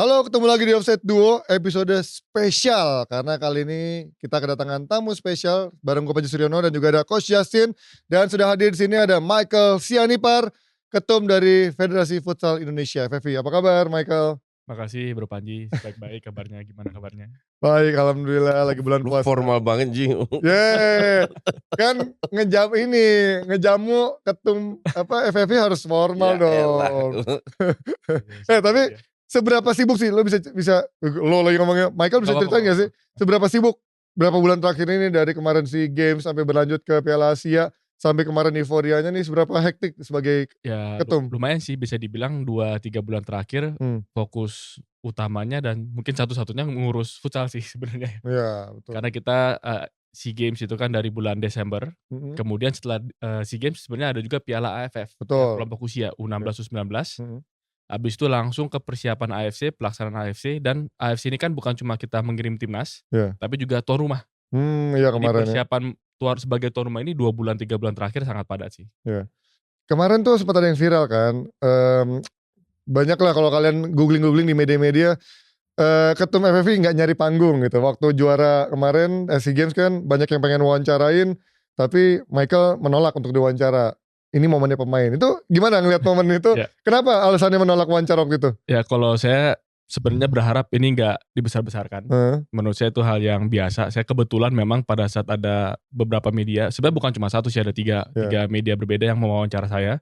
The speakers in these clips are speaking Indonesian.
Halo, ketemu lagi di Offside Duo, episode spesial. Karena kali ini kita kedatangan tamu spesial bareng gue Panji Suryono dan juga ada Coach Justin. Dan sudah hadir di sini ada Michael Sianipar, ketum dari Federasi Futsal Indonesia, FFI. Apa kabar, Michael? Makasih Bro Panji, baik-baik kabarnya, gimana kabarnya? Baik, alhamdulillah lagi bulan Lu puasa. formal banget Ji. Yeay, kan ngejamu ketum FFI harus formal dong. Tapi seberapa sibuk sih lo bisa lo lagi ngomongnya Michael bisa ceritain gak sih seberapa sibuk berapa bulan terakhir ini dari kemarin SEA Games sampai berlanjut ke Piala Asia sampai kemarin euforianya nih seberapa hektik sebagai ketum? Lumayan sih, bisa dibilang 2-3 bulan terakhir fokus utamanya dan mungkin satu-satunya ngurus futsal sih sebenarnya. Iya, betul. Karena kita SEA Games itu kan dari bulan Desember. Kemudian setelah SEA Games sebenarnya ada juga Piala AFF. Betul. Kelompok usia U16 U19. Habis itu langsung ke persiapan AFC, pelaksanaan AFC, dan AFC ini kan bukan cuma kita mengirim timnas, tapi juga tuan rumah. Iya kemarin. Jadi persiapan sebagai tuan rumah ini 2 bulan 3 bulan terakhir sangat padat sih. Iya. Kemarin tuh sempat ada yang viral kan, banyak lah kalau kalian googling di media-media, ketum FFI nggak nyari panggung gitu. Waktu juara kemarin SEA Games kan banyak yang pengen wawancarain, tapi Michael menolak untuk diwawancara. Ini momennya pemain. Itu gimana ngeliat momen itu? Kenapa alasannya menolak wawancara waktu itu? Ya kalau saya sebenarnya berharap ini nggak dibesar-besarkan. Menurut saya itu hal yang biasa. Saya kebetulan memang pada saat ada beberapa media, sebenarnya bukan cuma satu sih, ada tiga media berbeda yang mau wawancara saya.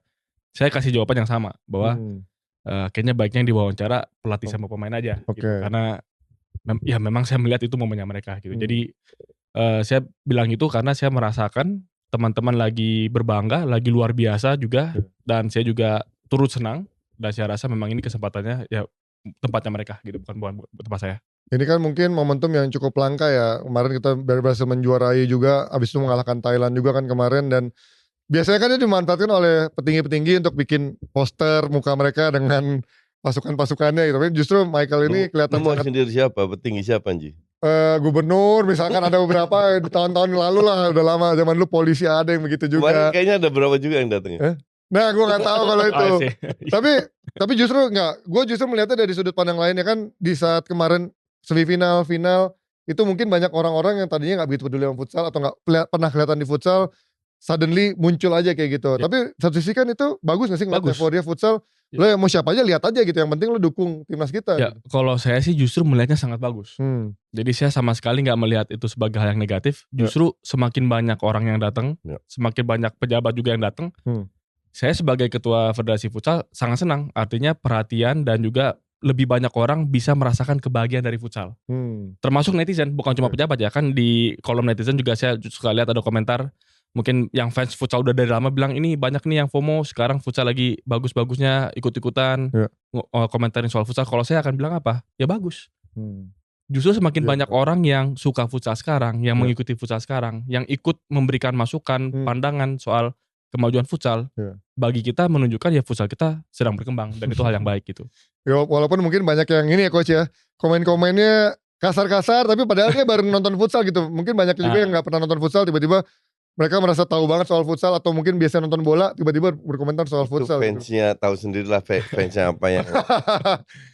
Saya kasih jawaban yang sama bahwa kayaknya baiknya yang diwawancara pelatih sama pemain aja. Gitu. Karena ya memang saya melihat itu momennya mereka gitu. Jadi saya bilang itu karena saya merasakan teman-teman lagi berbangga, lagi luar biasa juga, dan saya juga turut senang, dan saya rasa memang ini kesempatannya ya tempatnya mereka gitu, bukan tempat saya. Ini kan mungkin momentum yang cukup langka ya, kemarin kita berhasil menjuarai juga, abis itu mengalahkan Thailand juga kan kemarin, dan biasanya kan itu dimanfaatkan oleh petinggi-petinggi untuk bikin poster muka mereka dengan pasukan-pasukannya gitu, tapi justru Michael ini kelihatan sangat... sendiri siapa, petinggi siapa Anji? Gubernur misalkan ada beberapa di tahun-tahun lalu lah, udah lama zaman dulu polisi ada yang begitu juga. Kemarin kayaknya ada berapa juga yang datang ya? Nah gue gak tahu kalau itu. Tapi justru enggak, gue justru melihatnya dari sudut pandang lainnya kan di saat kemarin semifinal, final itu mungkin banyak orang-orang yang tadinya gak begitu peduli sama futsal atau gak pernah kelihatan di futsal, suddenly muncul aja kayak gitu. Tapi satu sisi kan itu bagus gak sih ngeliat euforia futsal? Lo mau siapa aja lihat aja gitu, yang penting lo dukung timnas kita. Ya, gitu. Kalau saya sih justru melihatnya sangat bagus. Jadi saya sama sekali nggak melihat itu sebagai hal yang negatif. Justru semakin banyak orang yang datang, semakin banyak pejabat juga yang datang. Saya sebagai ketua Federasi Futsal sangat senang. Artinya perhatian dan juga lebih banyak orang bisa merasakan kebahagiaan dari futsal. Termasuk netizen, bukan cuma pejabat ya. Kan di kolom netizen juga saya suka lihat ada komentar. Mungkin yang fans futsal udah dari lama bilang ini banyak nih yang FOMO, sekarang futsal lagi bagus-bagusnya ikut-ikutan komentarin soal futsal. Kalau saya akan bilang apa? Ya bagus. Justru semakin banyak orang yang suka futsal sekarang, yang mengikuti futsal sekarang, yang ikut memberikan masukan, pandangan soal kemajuan futsal. Bagi kita menunjukkan ya futsal kita sedang berkembang dan itu hal yang baik gitu. Ya, walaupun mungkin banyak yang ini ya coach ya, komen-komennya kasar-kasar tapi padahal dia baru nonton futsal gitu. Mungkin banyak juga yang gak pernah nonton futsal, tiba-tiba mereka merasa tahu banget soal futsal atau mungkin biasa nonton bola tiba-tiba berkomentar soal itu futsal. Fansnya gitu. Tahu sendirilah fansnya apa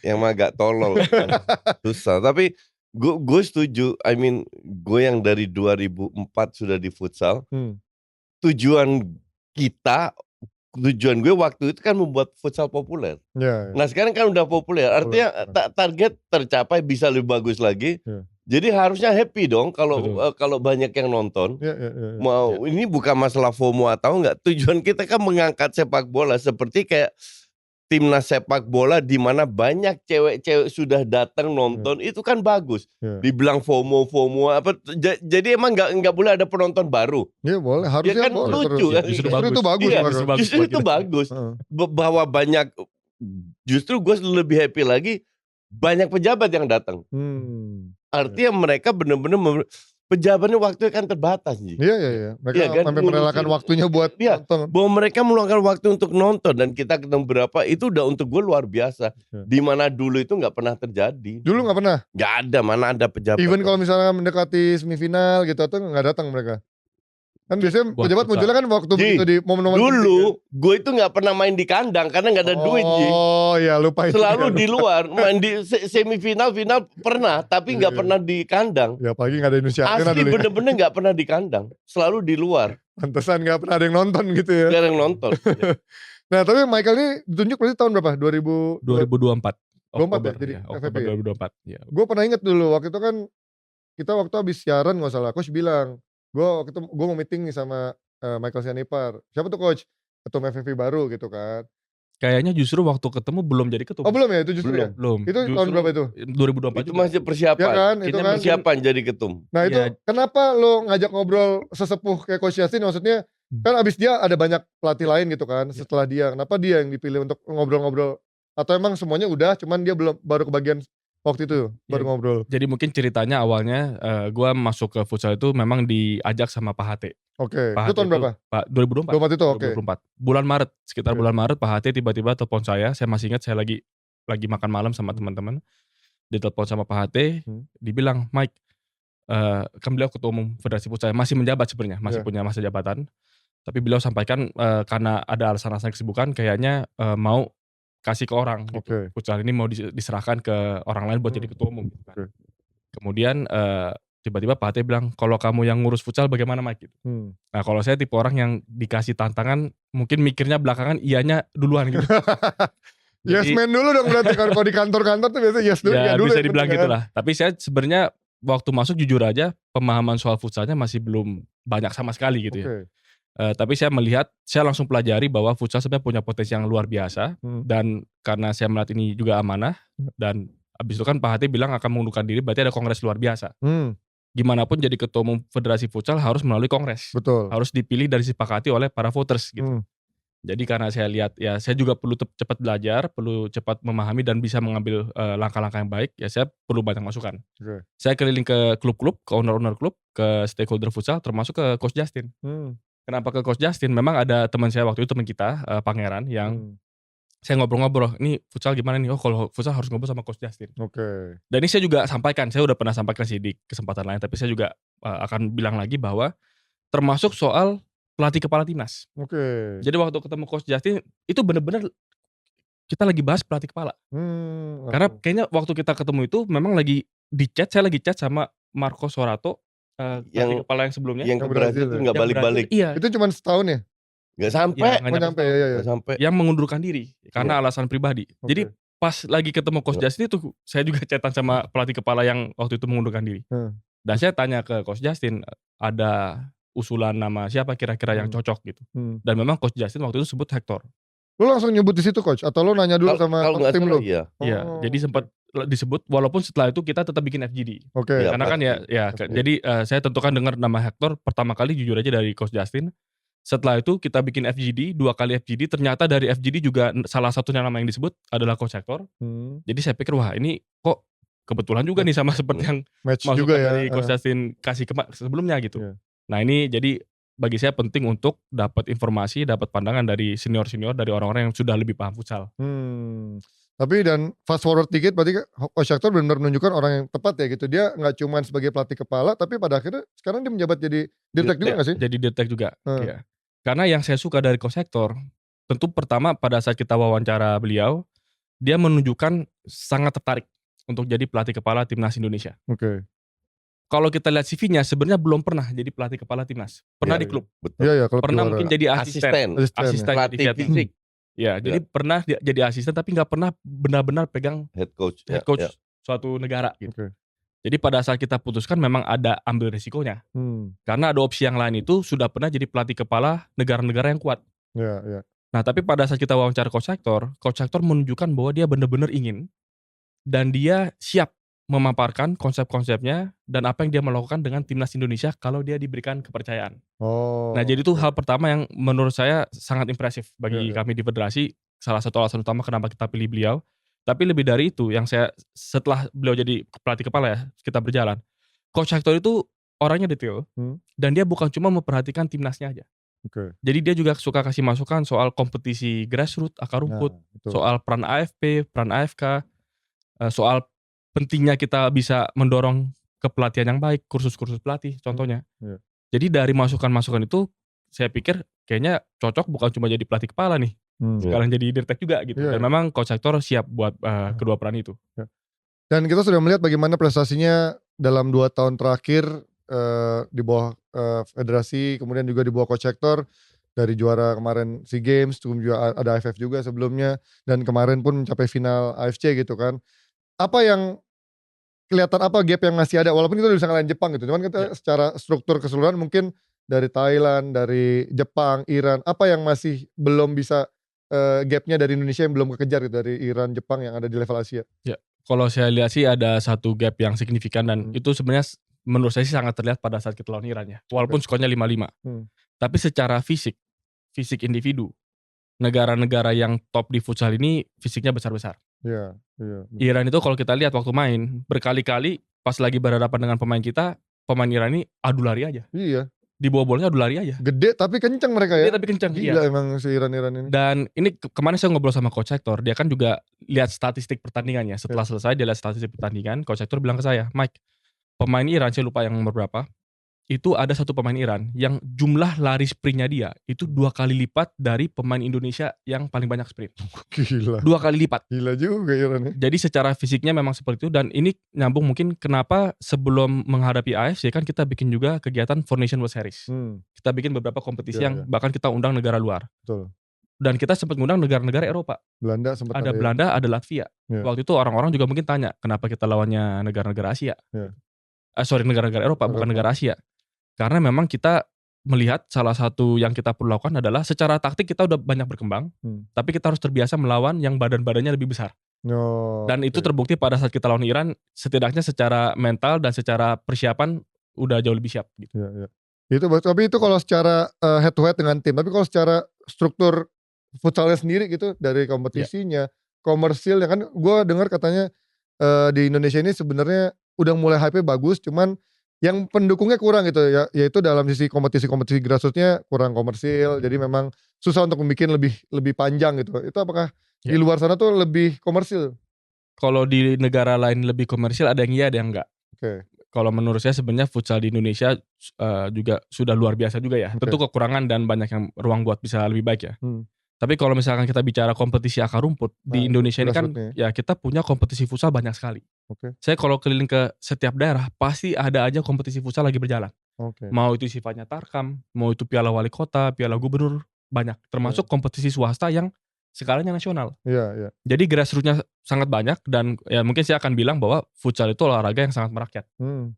yang agak tolol susah. Tapi gue setuju. I mean gue yang dari 2004 sudah di futsal. Tujuan gue waktu itu kan membuat futsal populer. Nah sekarang kan udah populer. Artinya target tercapai, bisa lebih bagus lagi. Jadi harusnya happy dong kalau banyak yang nonton. Ini bukan masalah FOMO atau enggak. Tujuan kita kan mengangkat sepak bola seperti kayak timnas sepak bola di mana banyak cewek-cewek sudah datang nonton, itu kan bagus. Dibilang FOMO apa? Jadi emang enggak boleh ada penonton baru. Iya boleh, harusnya ya kan boleh. Lucu kan? Justru itu bagus. Justru itu bagus. Bahwa banyak, justru gue lebih happy lagi banyak pejabat yang datang. Artinya mereka benar-benar pejabatnya waktunya kan terbatas. Iya. Mereka sampai merelakan waktunya buat nonton. Bahwa mereka meluangkan waktu untuk nonton dan kita ketemu berapa itu udah untuk gue luar biasa. Dimana dulu itu nggak pernah terjadi. Dulu nggak pernah? Nggak ada, mana ada pejabat. Even kalau misalnya mendekati semifinal gitu atau nggak datang mereka? Kan biasanya pejabat munculnya kan waktu begitu di momen-momen dulu gue itu nggak pernah main di kandang karena nggak ada duit, Ji. Oh ya, lupa itu. Selalu di luar, main di semifinal, final pernah, tapi nggak pernah di kandang. Ya pagi nggak ada Indonesia. Asli bener-bener nggak pernah di kandang, selalu di luar. Pantesan nggak pernah ada yang nonton gitu ya. Nggak ada yang nonton. Nah tapi Michael ini ditunjuk berarti tahun berapa? 2024. Ya, jadi Oktober 2024. Ya. Gue pernah inget dulu waktu itu kan kita waktu habis siaran nggak salah, coach bilang, gue mau meeting nih sama Michael Sianipar. Siapa tuh coach? Ketum FFV baru gitu kan. Kayaknya justru waktu ketemu belum jadi ketum. Oh belum ya, itu justru ya? Belum. Itu justru tahun berapa itu? 2024 itu juga. masih persiapan. Ya kan, Kita kan persiapan jadi ketum. Nah itu kenapa lo ngajak ngobrol sesepuh kayak Coach Yassin, maksudnya kan abis dia ada banyak pelatih lain gitu kan setelah dia. Kenapa dia yang dipilih untuk ngobrol-ngobrol? Atau emang semuanya udah, cuman dia baru kebagian waktu itu baru ngobrol. Jadi mungkin ceritanya awalnya gue masuk ke futsal itu memang diajak sama Pak Hate. Oke. Itu tahun berapa? Pak 2024. 2024 itu oke. 2024. Bulan Maret, sekitar bulan Maret Pak Hate tiba-tiba telepon saya masih ingat saya lagi makan malam sama teman-teman. Ditelepon sama Pak Hate, dibilang, "Mike, kan beliau ketua umum Federasi Futsal, masih menjabat sebenarnya, masih punya masa jabatan. Tapi beliau sampaikan karena ada alasan-alasan kesibukan kayaknya mau kasih ke orang gitu. Futsal ini mau diserahkan ke orang lain buat jadi ketua umum gitu kan. Kemudian tiba-tiba Pak Hate bilang, "Kalau kamu yang ngurus futsal bagaimana, Mike?" Gitu. Nah, kalau saya tipe orang yang dikasih tantangan mungkin mikirnya belakangan iyanya duluan gitu. Yes man dulu dong berarti kalau di kantor-kantor tuh biasanya yes dulu ya dulu. Bisa dibilang gitulah. Tapi saya sebenarnya waktu masuk jujur aja pemahaman soal futsalnya masih belum banyak sama sekali gitu ya. Tapi saya langsung pelajari bahwa futsal sebenarnya punya potensi yang luar biasa. Dan karena saya melihat ini juga amanah, dan abis itu kan Pak Hate bilang akan mengundurkan diri, berarti ada kongres luar biasa. Gimana pun jadi ketua umum Federasi Futsal harus melalui kongres. Betul. Harus dipilih dan disepakati oleh para voters gitu. Jadi karena saya lihat ya saya juga perlu cepat belajar, perlu cepat memahami dan bisa mengambil langkah-langkah yang baik, ya saya perlu banyak masukan. Saya keliling ke klub-klub, ke owner-owner klub, ke stakeholder futsal, termasuk ke Coach Justin. Kenapa ke Coach Justin? Memang ada teman saya waktu itu, teman kita, Pangeran, yang saya ngobrol-ngobrol, "Ini futsal gimana nih?" "Oh kalau futsal harus ngobrol sama Coach Justin." Dan ini saya juga sampaikan, saya udah pernah sampaikan sih di kesempatan lain, tapi saya juga akan bilang lagi bahwa termasuk soal pelatih kepala timnas. Jadi waktu ketemu Coach Justin, itu benar-benar kita lagi bahas pelatih kepala. Karena kayaknya waktu kita ketemu itu memang lagi di chat, saya lagi chat sama Marco Sorato, pelatih kepala yang sebelumnya. Yang ke Brazil itu gak balik-balik. Iya. Itu cuma setahun ya? Gak sampai. Gak sampai. Yang mengundurkan diri karena alasan pribadi. Jadi pas lagi ketemu Coach Justin itu saya juga chatan sama pelatih kepala yang waktu itu mengundurkan diri. Dan saya tanya ke Coach Justin, ada usulan nama siapa kira-kira yang cocok gitu. Dan memang Coach Justin waktu itu sebut Hector. Lu langsung nyebut di situ coach atau lu nanya dulu sama tim lu? Iya. Jadi sempat disebut, walaupun setelah itu kita tetap bikin FGD. Karena kan jadi saya tentukan dengar nama Hector pertama kali jujur aja dari Coach Justin. Setelah itu kita bikin FGD, 2 kali FGD, ternyata dari FGD juga salah satunya nama yang disebut adalah Coach Hector. Jadi saya pikir wah ini kok kebetulan juga nih sama seperti yang match juga ya. dari Coach Justin kasih sebelumnya gitu. Nah ini jadi bagi saya penting untuk dapat informasi, dapat pandangan dari senior-senior, dari orang-orang yang sudah lebih paham futsal. Tapi dan fast forward dikit, berarti Coach Hector benar-benar menunjukkan orang yang tepat ya gitu. Dia nggak cuma sebagai pelatih kepala, tapi pada akhirnya sekarang dia menjabat jadi dirtek juga nggak sih? Jadi dirtek juga. Ya. Karena yang saya suka dari Coach Hector, tentu pertama pada saat kita wawancara beliau, dia menunjukkan sangat tertarik untuk jadi pelatih kepala timnas Indonesia. Kalau kita lihat CV-nya sebenarnya belum pernah jadi pelatih kepala timnas. Pernah di klub. Pernah mungkin jadi asisten pelatih fisik. Ya, jadi pernah jadi asisten tapi nggak pernah benar-benar pegang head coach suatu negara gitu. Jadi pada saat kita putuskan memang ada ambil risikonya. Karena ada opsi yang lain itu sudah pernah jadi pelatih kepala negara-negara yang kuat. Nah, tapi pada saat kita wawancara Coach Hector menunjukkan bahwa dia benar-benar ingin dan dia siap memaparkan konsep-konsepnya dan apa yang dia melakukan dengan timnas Indonesia kalau dia diberikan kepercayaan. Nah, jadi itu hal pertama yang menurut saya sangat impresif bagi kami di federasi. Salah satu alasan utama kenapa kita pilih beliau. Tapi lebih dari itu, yang saya setelah beliau jadi pelatih kepala ya, kita berjalan. Coach Hector itu orangnya detail dan dia bukan cuma memperhatikan timnasnya aja. Jadi dia juga suka kasih masukan soal kompetisi grassroots, akar rumput, soal peran AFP, peran AFK, soal pentingnya kita bisa mendorong kepelatihan yang baik, kursus-kursus pelatih contohnya. Jadi dari masukan-masukan itu saya pikir kayaknya cocok bukan cuma jadi pelatih kepala nih, sekalian jadi dirtek juga gitu. Dan memang Coach Hector siap buat kedua peran itu. Dan kita sudah melihat bagaimana prestasinya dalam 2 tahun terakhir di bawah federasi, kemudian juga di bawah Coach Hector, dari juara kemarin SEA Games, juga ada AFF juga sebelumnya, dan kemarin pun mencapai final AFC gitu kan. Apa yang kelihatan, apa gap yang masih ada, walaupun kita udah bisa ngalahin Jepang gitu, cuman kita secara struktur keseluruhan mungkin dari Thailand, dari Jepang, Iran, apa yang masih belum bisa gapnya dari Indonesia yang belum kekejar gitu, dari Iran, Jepang yang ada di level Asia? Ya, kalau saya lihat sih ada satu gap yang signifikan dan itu sebenarnya menurut saya sih sangat terlihat pada saat kita lawan Iran ya. Walaupun skornya 5-5. Tapi secara fisik individu, negara-negara yang top di futsal ini fisiknya besar-besar. Iya. Iran itu kalau kita lihat waktu main, berkali-kali pas lagi berhadapan dengan pemain kita, pemain Iran ini adu lari aja. Iya. Di bawah bolanya adu lari aja. Gede tapi kenceng mereka ya. Gede tapi kenceng. Gila emang si Iran ini. Dan ini kemarin saya ngobrol sama Coach Hector, dia kan juga lihat statistik pertandingannya. Setelah selesai dia lihat statistik pertandingan, Coach Hector bilang ke saya, Mike, pemain Iran, saya lupa yang nomor berapa, itu ada satu pemain Iran yang jumlah lari sprintnya dia itu 2 kali lipat dari pemain Indonesia yang paling banyak sprint. Gila. 2 kali lipat. Gila juga Iran ya. Jadi secara fisiknya memang seperti itu, dan ini nyambung mungkin kenapa sebelum menghadapi AFC kan kita bikin juga kegiatan Four Nations World Series. Kita bikin beberapa kompetisi yang bahkan kita undang negara luar. Betul. Dan kita sempat ngundang negara-negara Eropa. Belanda sempat ada Belanda, ada Latvia. Waktu itu orang-orang juga mungkin tanya kenapa kita lawannya negara-negara Asia. Negara-negara Eropa, bukan negara Asia. Karena memang kita melihat salah satu yang kita perlu lakukan adalah secara taktik kita udah banyak berkembang, tapi kita harus terbiasa melawan yang badan-badannya lebih besar. Dan itu terbukti pada saat kita lawan Iran, setidaknya secara mental dan secara persiapan udah jauh lebih siap. Gitu. Tapi itu kalau secara head to head dengan tim, tapi kalau secara struktur futsalnya sendiri gitu, dari kompetisinya, komersilnya kan, gue dengar katanya di Indonesia ini sebenarnya udah mulai hype-nya bagus, cuman yang pendukungnya kurang gitu ya, yaitu dalam sisi kompetisi grassrootsnya kurang komersil, jadi memang susah untuk membuat lebih panjang gitu. Itu apakah di luar sana tuh lebih komersil? Kalau di negara lain lebih komersil, ada yang iya, ada yang enggak. Kalau menurut saya sebenarnya futsal di Indonesia juga sudah luar biasa juga ya. Tentu kekurangan dan banyak yang ruang buat bisa lebih baik ya. Tapi kalau misalkan kita bicara kompetisi akar rumput di Indonesia ini kan ya kita punya kompetisi futsal banyak sekali. Saya kalau keliling ke setiap daerah pasti ada aja kompetisi futsal lagi berjalan. Mau itu sifatnya tarkam, mau itu piala wali kota, piala gubernur, banyak. Termasuk kompetisi swasta yang skalanya nasional. Jadi grassrootsnya sangat banyak, dan ya mungkin saya akan bilang bahwa futsal itu olahraga yang sangat merakyat.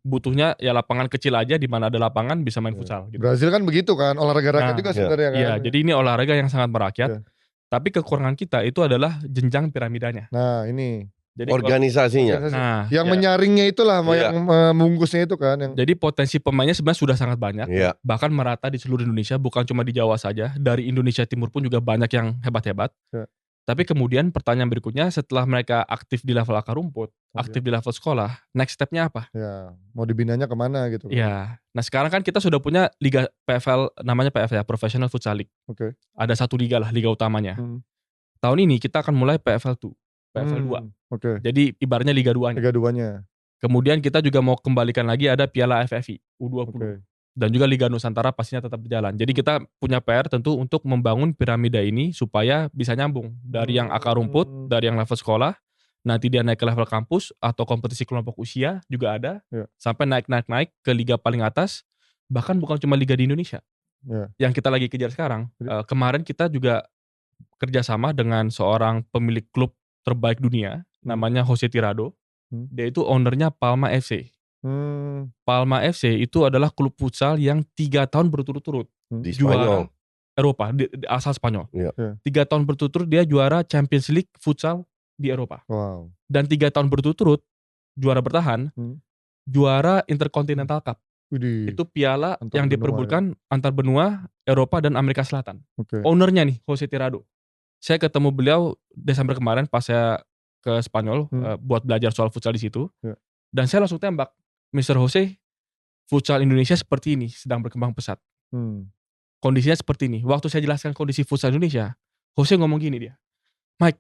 Butuhnya ya lapangan kecil aja, di mana ada lapangan bisa main futsal. Gitu. Brazil kan begitu kan, olahraga rakyat juga sebenarnya kan. Iya, jadi ini olahraga yang sangat merakyat. Tapi kekurangan kita itu adalah jenjang piramidanya. Nah ini. Jadi organisasinya. Yang menyaringnya itulah, yang membungkusnya itu kan. Jadi potensi pemainnya sebenarnya sudah sangat banyak. Bahkan merata di seluruh Indonesia, bukan cuma di Jawa saja. Dari Indonesia Timur pun juga banyak yang hebat-hebat. Tapi kemudian pertanyaan berikutnya, setelah mereka aktif di level akar rumput, aktif di level sekolah, next stepnya apa? Mau dibinanya kemana gitu. Nah sekarang kan kita sudah punya liga PFL, namanya PFL ya, Professional Futsal League. Ada satu liga lah, liga utamanya. Tahun ini kita akan mulai PFL 2. PFL 2. Jadi ibaratnya Liga 2-nya. Kemudian kita juga mau kembalikan lagi ada Piala FFI U20. Dan juga Liga Nusantara pastinya tetap berjalan. Jadi kita punya PR tentu untuk membangun piramida ini supaya bisa nyambung. Dari yang akar rumput, dari yang level sekolah, nanti dia naik ke level kampus atau kompetisi kelompok usia juga ada. Sampai naik ke liga paling atas. Bahkan bukan cuma liga di Indonesia. Yang kita lagi kejar sekarang. Kemarin kita juga kerjasama dengan seorang pemilik klub terbaik dunia, namanya Jose Tirado. Dia itu ownernya Palma FC. Palma FC itu adalah klub futsal yang 3 tahun berturut-turut di juara Eropa, di asal Spanyol. 3 tahun berturut-turut dia juara Champions League futsal di Eropa. Dan 3 tahun berturut-turut juara bertahan, juara Intercontinental Cup. Itu piala yang diperebutkan antar benua Eropa dan Amerika Selatan. Ownernya nih Jose Tirado. Saya ketemu beliau Desember kemarin pas saya ke Spanyol buat belajar soal futsal di situ. Dan saya langsung tembak, Mr. Jose, futsal Indonesia seperti ini, sedang berkembang pesat. Kondisinya seperti ini. Waktu saya jelaskan kondisi futsal Indonesia, Jose ngomong gini dia, Mike,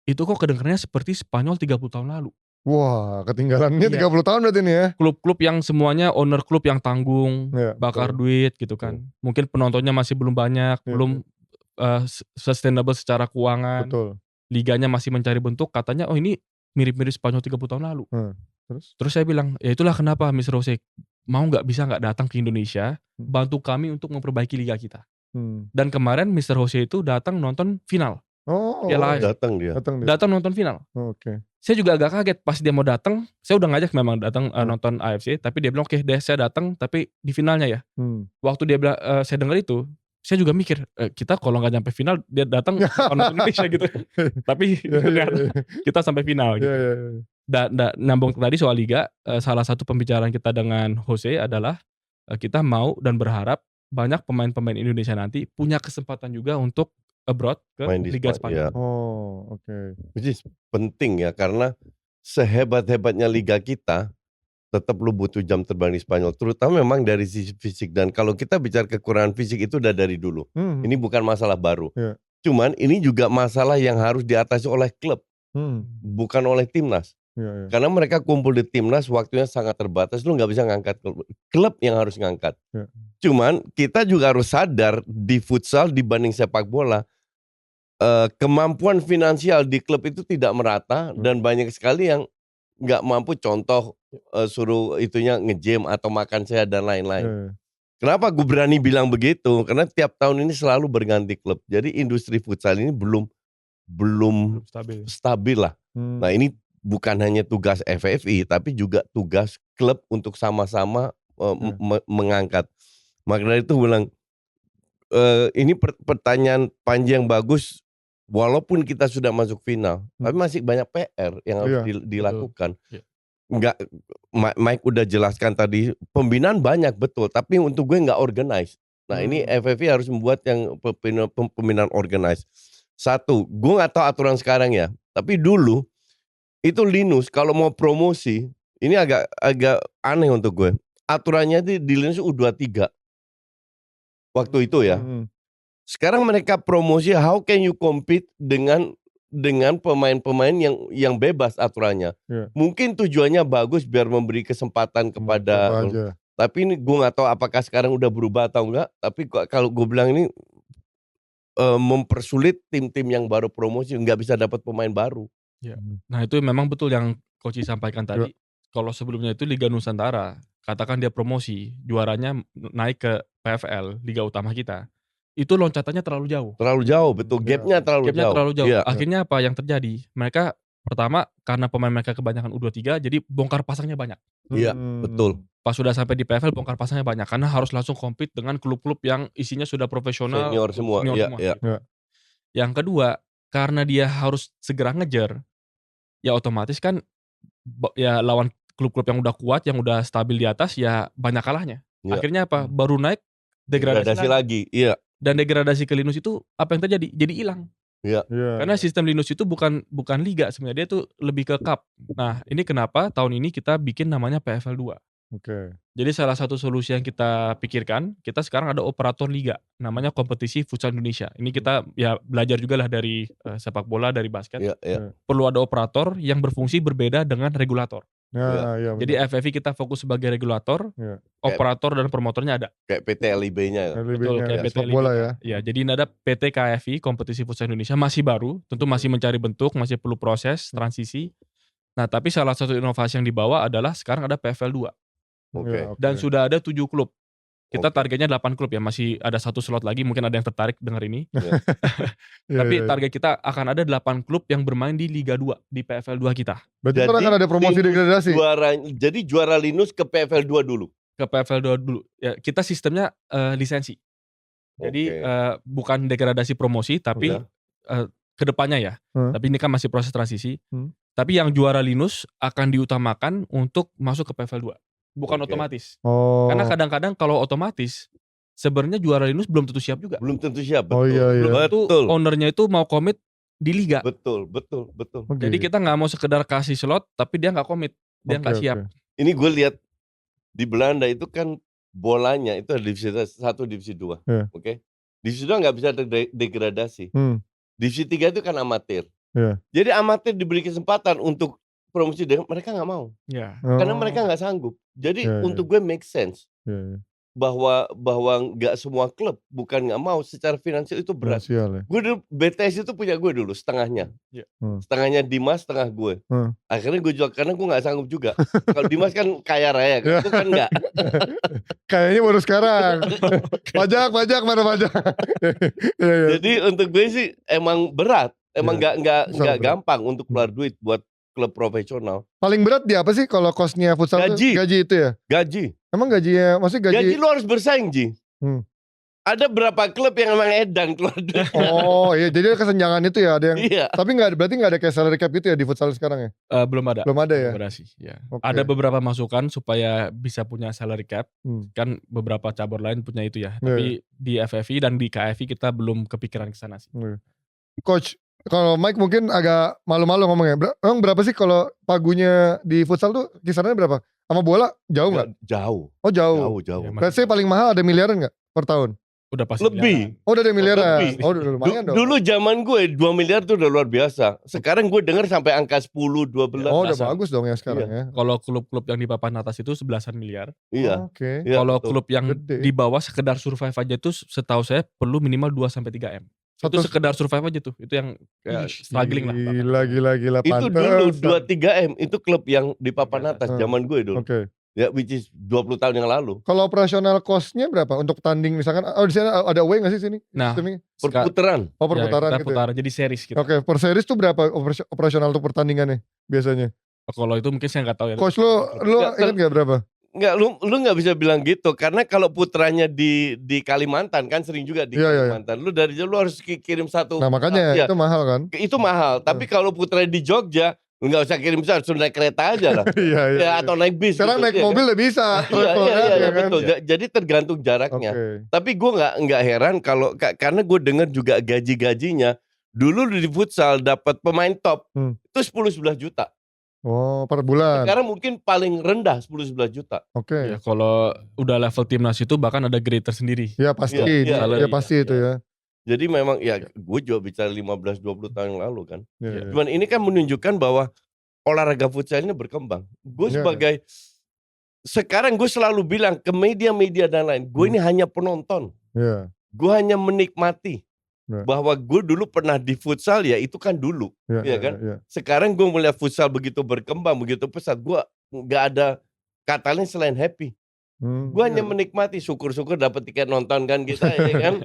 itu kok kedengarannya seperti Spanyol 30 tahun lalu. Wah, ketinggalannya 30 tahun berarti nih ya. Klub-klub yang semuanya owner klub yang tanggung, bakar duit gitu kan. Mungkin penontonnya masih belum banyak, belum sustainable secara keuangan. Liganya masih mencari bentuk, katanya oh ini mirip-mirip Spanyol 30 tahun lalu. Terus saya bilang, ya itulah kenapa Mr. Jose bisa nggak datang ke Indonesia, bantu kami untuk memperbaiki liga kita. Dan kemarin Mr. Jose itu datang nonton final. Datang dia. Datang nonton final. Saya juga agak kaget pas dia mau datang. Saya udah ngajak memang datang nonton AFC, tapi dia bilang oke deh saya datang, tapi di finalnya ya. Waktu dia bilang, saya dengar itu, saya juga mikir kita kalau nggak nyampe final dia datang nonton Indonesia gitu. Tapi kita sampai final. Gitu. Dan nambung tadi soal liga, salah satu pembicaraan kita dengan Jose adalah kita mau dan berharap banyak pemain-pemain Indonesia nanti punya kesempatan juga untuk abroad ke Liga Spanyol. Which is penting ya, karena sehebat-hebatnya liga kita tetap lu butuh jam terbang di Spanyol, terutama memang dari sisi fisik. Dan kalau kita bicara kekurangan fisik itu udah dari dulu. Ini bukan masalah baru. Cuman ini juga masalah yang harus diatasi oleh klub, bukan oleh timnas. Karena mereka kumpul di timnas waktunya sangat terbatas, lu nggak bisa ngangkat klub yang harus ngangkat. Cuman kita juga harus sadar di futsal dibanding sepak bola, kemampuan finansial di klub itu tidak merata dan banyak sekali yang nggak mampu, contoh suruh itunya nge-gym atau makan sehat dan lain-lain. Kenapa gue berani bilang begitu? Karena tiap tahun ini selalu berganti klub. Jadi industri futsal ini belum stabil lah. Nah ini bukan hanya tugas FFI, tapi juga tugas klub untuk sama-sama mengangkat. Makanya itu bilang ini pertanyaan panjang bagus. Walaupun kita sudah masuk final, tapi masih banyak PR yang harus dilakukan. Enggak, Mike udah jelaskan tadi, pembinaan banyak betul, tapi untuk gue nggak organize. Nah ini FFV harus membuat yang pembinaan organize. Satu, gue nggak tahu aturan sekarang ya, tapi dulu itu Linus kalau mau promosi, ini agak aneh untuk gue. Aturannya di Linus U23 waktu itu ya. Sekarang mereka promosi how can you compete dengan pemain-pemain yang bebas aturannya. Mungkin tujuannya bagus biar memberi kesempatan kepada, tapi ini gue nggak tahu apakah sekarang udah berubah atau enggak. Tapi kalau gue bilang ini mempersulit tim-tim yang baru promosi, nggak bisa dapat pemain baru. Nah itu memang betul yang Coach sampaikan tadi. Kalau sebelumnya itu Liga Nusantara, katakan dia promosi, juaranya naik ke PFL, Liga Utama kita. Itu loncatannya terlalu jauh. Terlalu jauh, betul. Gapnya terlalu jauh. Akhirnya apa yang terjadi? Mereka pertama karena pemain mereka kebanyakan U23, jadi bongkar pasangnya banyak. Iya, betul. Pas sudah sampai di PFL bongkar pasangnya banyak karena harus langsung compete dengan klub-klub yang isinya sudah profesional, senior semua. Yang kedua, karena dia harus segera ngejar, ya otomatis kan ya lawan klub-klub yang udah kuat, yang udah stabil di atas, ya banyak kalahnya. Akhirnya apa? Baru naik degradasi lagi. Iya. Dan degradasi ke Linus itu apa yang terjadi? Jadi hilang. Karena sistem Linus itu bukan liga sebenarnya, dia tuh lebih ke cup. Nah, ini kenapa tahun ini kita bikin namanya PFL 2. Jadi salah satu solusi yang kita pikirkan, kita sekarang ada operator liga, namanya Kompetisi Futsal Indonesia. Ini kita ya belajar juga lah dari sepak bola, dari basket. Perlu ada operator yang berfungsi berbeda dengan regulator. Jadi FFI kita fokus sebagai regulator, operator dan promotornya ada. Kayak PT LIB-nya. Betul, kayak PT LIB. Ya, jadi ini ada PT KFI, Kompetisi Futsal Indonesia, masih baru, tentu masih mencari bentuk, masih perlu proses, transisi. Nah, tapi salah satu inovasi yang dibawa adalah sekarang ada PFL 2. Dan sudah ada 7 klub. Kita targetnya 8 klub ya, masih ada 1 slot lagi, mungkin ada yang tertarik dengar ini. Tapi target kita akan ada 8 klub yang bermain di Liga 2, di PFL 2 kita. Berarti akan ada promosi degradasi? Jadi juara Linus ke PFL 2 dulu? Ke PFL 2 dulu. Ya, kita sistemnya lisensi. Jadi bukan degradasi promosi, tapi kedepannya ya. Tapi ini kan masih proses transisi. Tapi yang juara Linus akan diutamakan untuk masuk ke PFL 2. Bukan otomatis. Karena kadang-kadang kalau otomatis, sebenarnya juara Linus belum tentu siap juga. Belum tentu siap, betul. Belum tentu ownernya itu mau komit di liga. Betul. Jadi kita nggak mau sekedar kasih slot, tapi dia nggak komit, dia nggak siap. Ini gue lihat di Belanda itu kan bolanya itu ada divisi 1, divisi 2. Divisi 2 nggak bisa degradasi. Divisi 3 itu kan amatir. Jadi amatir diberi kesempatan untuk promosi dengan mereka nggak mau. Ya. Karena mereka nggak sanggup. Jadi untuk gue make sense. Bahwa nggak semua klub bukan nggak mau, secara finansial itu berat. Gue dulu BTS itu punya gue dulu setengahnya. Setengahnya Dimas, setengah gue. Akhirnya gue jual karena gue nggak sanggup juga. Kalau Dimas kan kaya raya, kan gue kan nggak. Kayaknya baru sekarang. Pajak mana pajak. Jadi untuk gue sih emang berat, emang nggak gampang untuk keluar duit buat klub profesional. Paling berat di apa sih kalau kosnya futsal? Gaji itu ya? Gaji. Emang gajinya, maksudnya gaji lu harus bersaing, Ji. Ada berapa klub yang emang edan keluar duit. Oh iya, jadi ada kesenjangan itu ya, ada yang. Tapi berarti nggak ada kayak salary cap gitu ya di futsal sekarang ya? Belum ada. Belum ada ya? Ya. Ada beberapa masukan supaya bisa punya salary cap. Kan beberapa cabur lain punya itu ya. Tapi di FFI dan di KFI kita belum kepikiran ke sana sih. Coach, kalau Mike mungkin agak malu-malu ngomongnya. Emang berapa sih kalau pagunya di futsal tuh kisarannya berapa? Sama bola jauh nggak? Jauh. Oh jauh. Let's say paling mahal ada miliaran nggak per tahun? Udah pasti lebih. Oh udah ada miliaran. Oh udah lumayan dong. Dulu zaman gue 2 miliar tuh udah luar biasa. Sekarang gue dengar sampai angka 10, 12. Oh udah bagus dong ya sekarang ya. Kalau klub-klub yang di papan atas itu 11-an miliar. Iya. Oke. Kalau klub yang di bawah sekedar survive aja tuh setahu saya perlu minimal 2-3 M. Itu sekedar survive aja tuh. Itu yang struggling lah. Gila. Itu dulu 2-3 M. Itu klub yang di papan atas zaman gue dulu. Oke. Ya which is 20 tahun yang lalu. Kalau operasional cost-nya berapa untuk tanding misalkan? Oh di sana ada away nggak sih sini? Nah, perputaran. Oh perputaran ya, gitu. Putaran jadi series gitu. Oke, per series tuh berapa operasional untuk pertandingannya biasanya? Kalau itu mungkin saya nggak tahu ya. Coach lu ingat nggak berapa? Enggak, lu nggak bisa bilang gitu karena kalau putranya di Kalimantan kan sering juga di Kalimantan. Lu dari jauh lu harus kirim satu. Nah makanya itu mahal kan? Itu mahal. Tapi kalau putranya di Jogja nggak usah kirim besar, suruh naik kereta aja lah. Iya. Atau naik bis. Sekarang naik mobil udah bisa. Iya, betul. Jadi tergantung jaraknya. Tapi gue nggak heran kalau karena gue dengar juga gajinya dulu di futsal dapat pemain top itu 10-11 juta. Oh per bulan. Sekarang mungkin paling rendah 10-11 juta. Ya, kalau udah level timnas itu bahkan ada grade tersendiri. Ya pasti. Pasti itu ya. Jadi memang ya gue juga bicara 15-20 tahun yang lalu kan. Cuman ini kan menunjukkan bahwa olahraga futsal ini berkembang. Gue sebagai sekarang gue selalu bilang ke media-media dan lain, gue ini hanya penonton. Gue hanya menikmati. Bahwa gue dulu pernah di futsal ya itu kan dulu. Kan? Sekarang gue melihat futsal begitu berkembang, begitu pesat. Gue gak ada kata lain selain happy. Gue hanya menikmati, syukur-syukur dapat tiket nonton kan kita ya kan.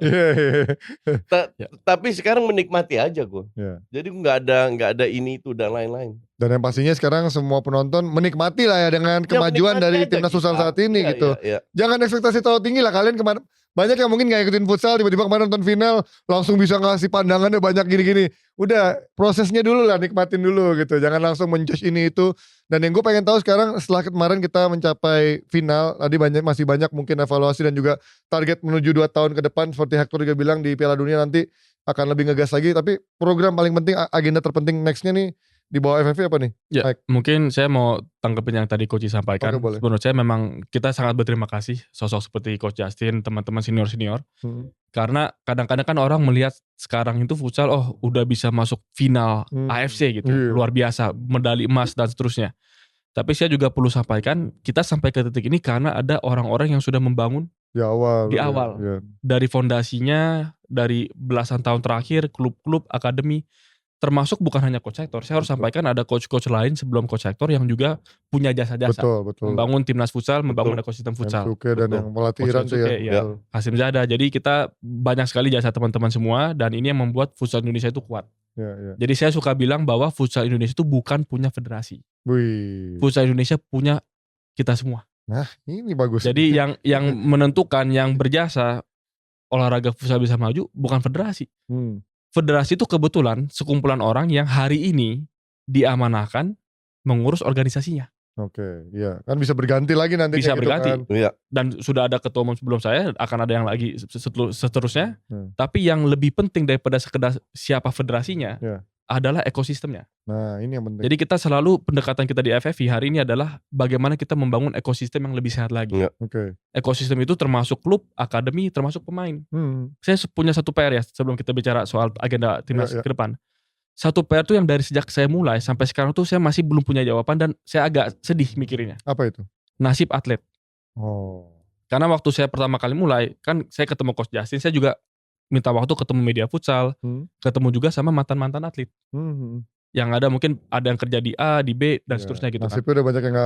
Tapi sekarang menikmati aja gue. Jadi nggak ada ini itu dan lain-lain. Dan yang pastinya sekarang semua penonton menikmati lah ya dengan kemajuan dari timnas futsal saat ini gitu. Jangan ekspektasi terlalu tinggi lah kalian kemarin. Banyak yang mungkin gak ikutin futsal, tiba-tiba kemarin nonton final langsung bisa ngasih pandangannya banyak gini-gini. Udah prosesnya dulu lah, nikmatin dulu gitu. Jangan langsung menjudge ini itu. Dan yang gue pengen tahu sekarang setelah kemarin kita mencapai final, tadi masih banyak mungkin evaluasi dan juga target menuju 2 tahun ke depan seperti Hector juga bilang di Piala Dunia nanti akan lebih ngegas lagi. Tapi program paling penting, agenda terpenting nextnya nih di bawah FFV apa nih? Ya, mungkin saya mau tanggepin yang tadi Coach sampaikan. Menurut saya memang kita sangat berterima kasih sosok seperti Coach Justin, teman-teman senior-senior. Karena kadang-kadang kan orang melihat sekarang itu futsal, udah bisa masuk final AFC gitu. Luar biasa, medali emas dan seterusnya. Tapi saya juga perlu sampaikan, kita sampai ke titik ini karena ada orang-orang yang sudah membangun di awal. Dari fondasinya, dari belasan tahun terakhir, klub-klub, akademi. Termasuk bukan hanya Coach Hector, saya harus sampaikan ada coach-coach lain sebelum Coach Hector yang juga punya jasa-jasa. Membangun timnas futsal, membangun ekosistem futsal. Dan yang melatih Iran tuh ya. Hasim Zada. Jadi kita banyak sekali jasa teman-teman semua dan ini yang membuat futsal Indonesia itu kuat. Jadi saya suka bilang bahwa futsal Indonesia itu bukan punya federasi. Futsal Indonesia punya kita semua. Nah ini bagus. Jadi yang menentukan, yang berjasa olahraga futsal bisa maju bukan federasi. Federasi itu kebetulan sekumpulan orang yang hari ini diamanahkan mengurus organisasinya. Oke, iya. Kan bisa berganti lagi nanti. Bisa berganti. Kan. Dan sudah ada ketua umum sebelum saya, akan ada yang lagi seterusnya. Tapi yang lebih penting daripada sekedar siapa federasinya adalah ekosistemnya. Nah ini yang penting. Jadi kita selalu pendekatan kita di FFV hari ini adalah bagaimana kita membangun ekosistem yang lebih sehat lagi. Ekosistem itu termasuk klub, akademi, termasuk pemain. Saya punya satu PR ya sebelum kita bicara soal agenda timnas ke depan. satu PR tuh yang dari sejak saya mulai sampai sekarang tuh saya masih belum punya jawaban dan saya agak sedih mikirinnya. Apa itu? Nasib atlet. Oh. Karena waktu saya pertama kali mulai, kan saya ketemu Coach Justin, saya juga minta waktu ketemu media futsal, ketemu juga sama mantan-mantan atlet. Yang ada mungkin ada yang kerja di A, di B, dan seterusnya gitu kan. Nasibnya udah banyak yang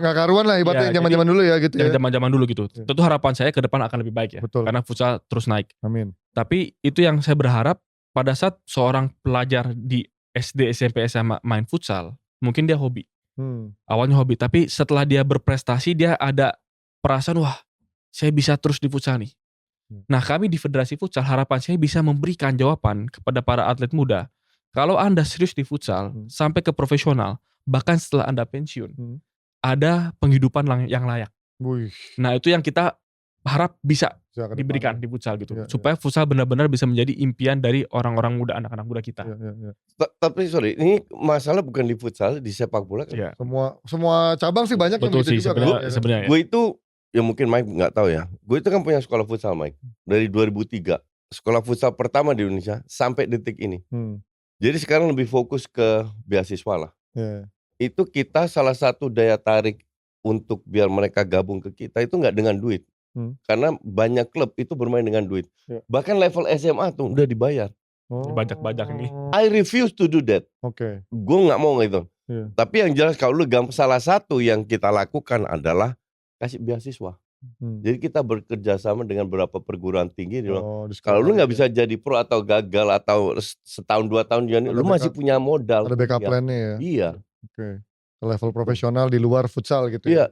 gak karuan lah ibaratnya zaman-zaman dulu ya gitu ya. Zaman-zaman dulu gitu. Tentu harapan saya ke depan akan lebih baik ya. Betul. Karena futsal terus naik. Amin. Tapi itu yang saya berharap pada saat seorang pelajar di SD, SMP, SMA main futsal, mungkin dia hobi. Awalnya hobi, tapi setelah dia berprestasi dia ada perasaan, wah saya bisa terus di futsal nih. Nah kami di Federasi Futsal harapan saya bisa memberikan jawaban kepada para atlet muda. Kalau Anda serius di futsal sampai ke profesional, bahkan setelah Anda pensiun, ada penghidupan yang layak. Nah itu yang kita harap bisa diberikan di futsal gitu, supaya futsal benar-benar bisa menjadi impian dari orang-orang muda, anak-anak muda kita. Tapi sorry, ini masalah bukan di futsal, di sepak bola kan? Semua cabang sih banyak. Betul sih sebenarnya. Gue itu, ya mungkin Mike nggak tahu ya. Gue itu kan punya sekolah futsal Mike dari 2003. Sekolah futsal pertama di Indonesia sampai detik ini. Jadi sekarang lebih fokus ke beasiswa lah. Itu kita salah satu daya tarik untuk biar mereka gabung ke kita itu nggak dengan duit. Karena banyak klub itu bermain dengan duit. Bahkan level SMA tuh udah dibayar. Bajak-bajak ini. I refuse to do that. Gue nggak mau gitu. Tapi yang jelas kalau lu salah satu yang kita lakukan adalah kasih beasiswa. Jadi kita bekerja sama dengan beberapa perguruan tinggi. Kalau lu nggak bisa jadi pro atau gagal atau setahun 2 tahun jadi, lu masih punya modal. Ada backup plan-nya ya. Iya. Level profesional di luar futsal gitu. Iya.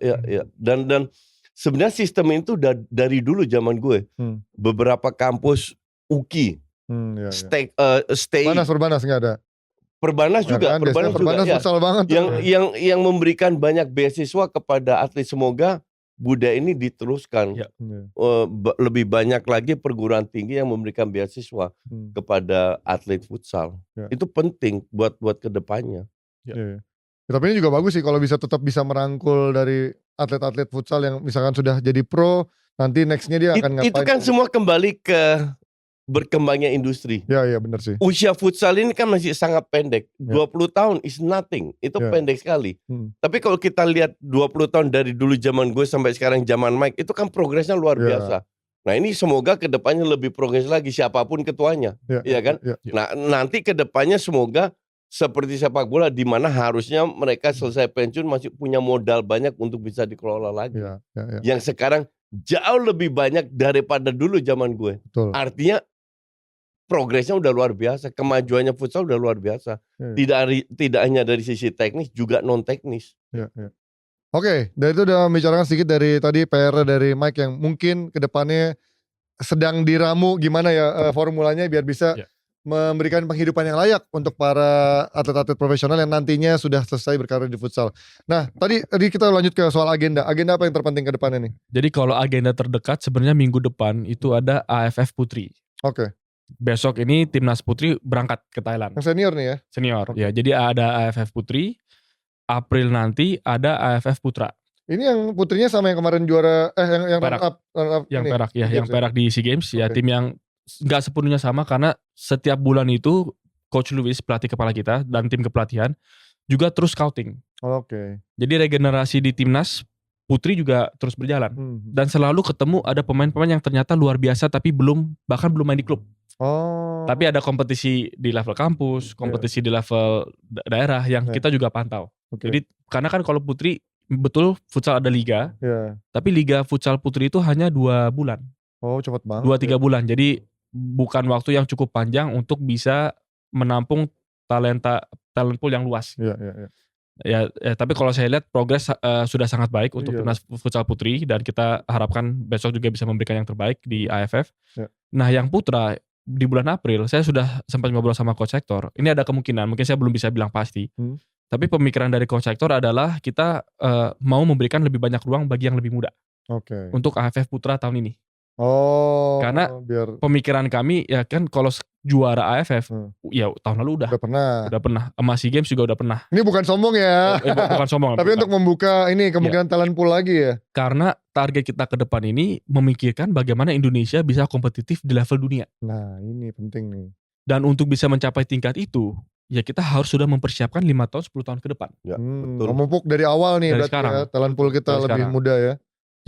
Dan sebenarnya sistem itu dari dulu zaman gue. Beberapa kampus UKI, Perbanas nggak ada. Perbanas juga, kan, Perbanas futsal banget. Yang memberikan banyak beasiswa kepada atlet, semoga budaya ini diteruskan. Lebih banyak lagi perguruan tinggi yang memberikan beasiswa kepada atlet futsal. Itu penting buat kedepannya. Tapi ini juga bagus sih kalau bisa tetap bisa merangkul dari atlet-atlet futsal yang misalkan sudah jadi pro, nanti nextnya dia akan ngapain. Itu kan semua kembali ke berkembangnya industri. Iya benar sih. Usia futsal ini kan masih sangat pendek. 20 tahun is nothing. Itu pendek sekali. Tapi kalau kita lihat 20 tahun dari dulu zaman gue sampai sekarang zaman Mike, itu kan progresnya luar biasa. Nah ini semoga kedepannya lebih progres lagi siapapun ketuanya. Iya kan? Nah nanti kedepannya semoga seperti sepak bola di mana harusnya mereka selesai pensiun masih punya modal banyak untuk bisa dikelola lagi. Yang sekarang jauh lebih banyak daripada dulu zaman gue. Betul. Artinya progresnya udah luar biasa, kemajuannya futsal udah luar biasa. Tidak hanya dari sisi teknis, juga non teknis. Oke, dari itu udah membicarakan sedikit dari tadi PR dari Mike yang mungkin kedepannya sedang diramu gimana ya formulanya biar bisa memberikan penghidupan yang layak untuk para atlet-atlet profesional yang nantinya sudah selesai berkarir di futsal. Nah, tadi kita lanjut ke soal agenda. Agenda apa yang terpenting ke depannya nih? Jadi kalau agenda terdekat sebenarnya minggu depan itu ada AFF Putri. Besok ini timnas putri berangkat ke Thailand. Yang senior nih ya? Senior, ya. Jadi ada AFF Putri. April nanti ada AFF Putra. Ini yang putrinya sama yang kemarin juara, yang perak. Yang perak di SEA Games. Ya tim yang gak sepenuhnya sama karena setiap bulan itu Coach Luis, pelatih kepala kita, dan tim kepelatihan juga terus scouting. Jadi regenerasi di timnas putri juga terus berjalan. Dan selalu ketemu ada pemain-pemain yang ternyata luar biasa tapi bahkan belum main di klub. Tapi ada kompetisi di level kampus, kompetisi di level daerah yang kita juga pantau. Jadi karena kan kalau putri betul futsal ada liga, tapi liga futsal putri itu hanya 2 bulan. Cepat banget. 2-3 bulan. Jadi bukan waktu yang cukup panjang untuk bisa menampung talent pool yang luas. Ya, tapi kalau saya lihat progres sudah sangat baik untuk timnas futsal putri dan kita harapkan besok juga bisa memberikan yang terbaik di AFF. Nah, yang putra di bulan April saya sudah sempat ngobrol sama Coach Hector. Ini ada kemungkinan, mungkin saya belum bisa bilang pasti. Tapi pemikiran dari Coach Hector adalah kita mau memberikan lebih banyak ruang bagi yang lebih muda. Untuk AFF Putra tahun ini. Karena pemikiran kami ya kan kalau juara AFF ya tahun lalu udah pernah emas SEA Games juga udah pernah. Ini bukan sombong ya. Bukan sombong. Tapi untuk membuka ini kemungkinan talent pool lagi ya. Karena target kita ke depan ini memikirkan bagaimana Indonesia bisa kompetitif di level dunia. Nah ini penting nih. Dan untuk bisa mencapai tingkat itu, ya kita harus sudah mempersiapkan 5 tahun 10 tahun ke depan. Ya, betul. Memupuk dari awal nih Dari berarti sekarang. ya, talent pool kita Dari lebih sekarang. muda ya.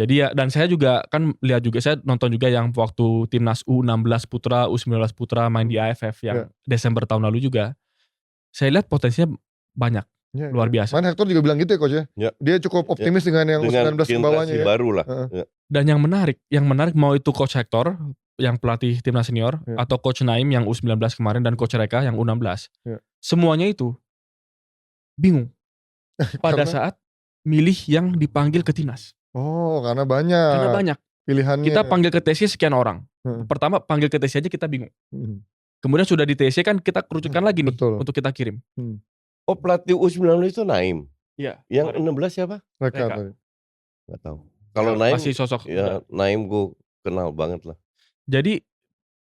Jadi ya, dan saya juga kan lihat juga, saya nonton juga yang waktu timnas U16 putra, U19 putra main di AFF yang Desember tahun lalu juga. Saya lihat potensinya banyak, luar biasa. Main Hector juga bilang gitu ya coach ya. Dia cukup optimis dengan yang U19 ke bawahnya ya. Baru lah. Dan yang menarik mau itu coach Hector yang pelatih timnas senior atau coach Naim yang U19 kemarin dan coach Reka yang U16. Semuanya itu bingung pada saat milih yang dipanggil ke timnas. Oh, karena banyak pilihannya. Kita panggil ke TC sekian orang. Pertama panggil ke TC aja kita bingung. Kemudian sudah di TC kan kita kerucutkan lagi nih untuk kita kirim. Oh, pelatih U19 itu Naim. Iya. Yang 16 siapa? Reka. Gak tahu. Kalau Naim masih sosok. Ya, Naim gue kenal banget lah. Jadi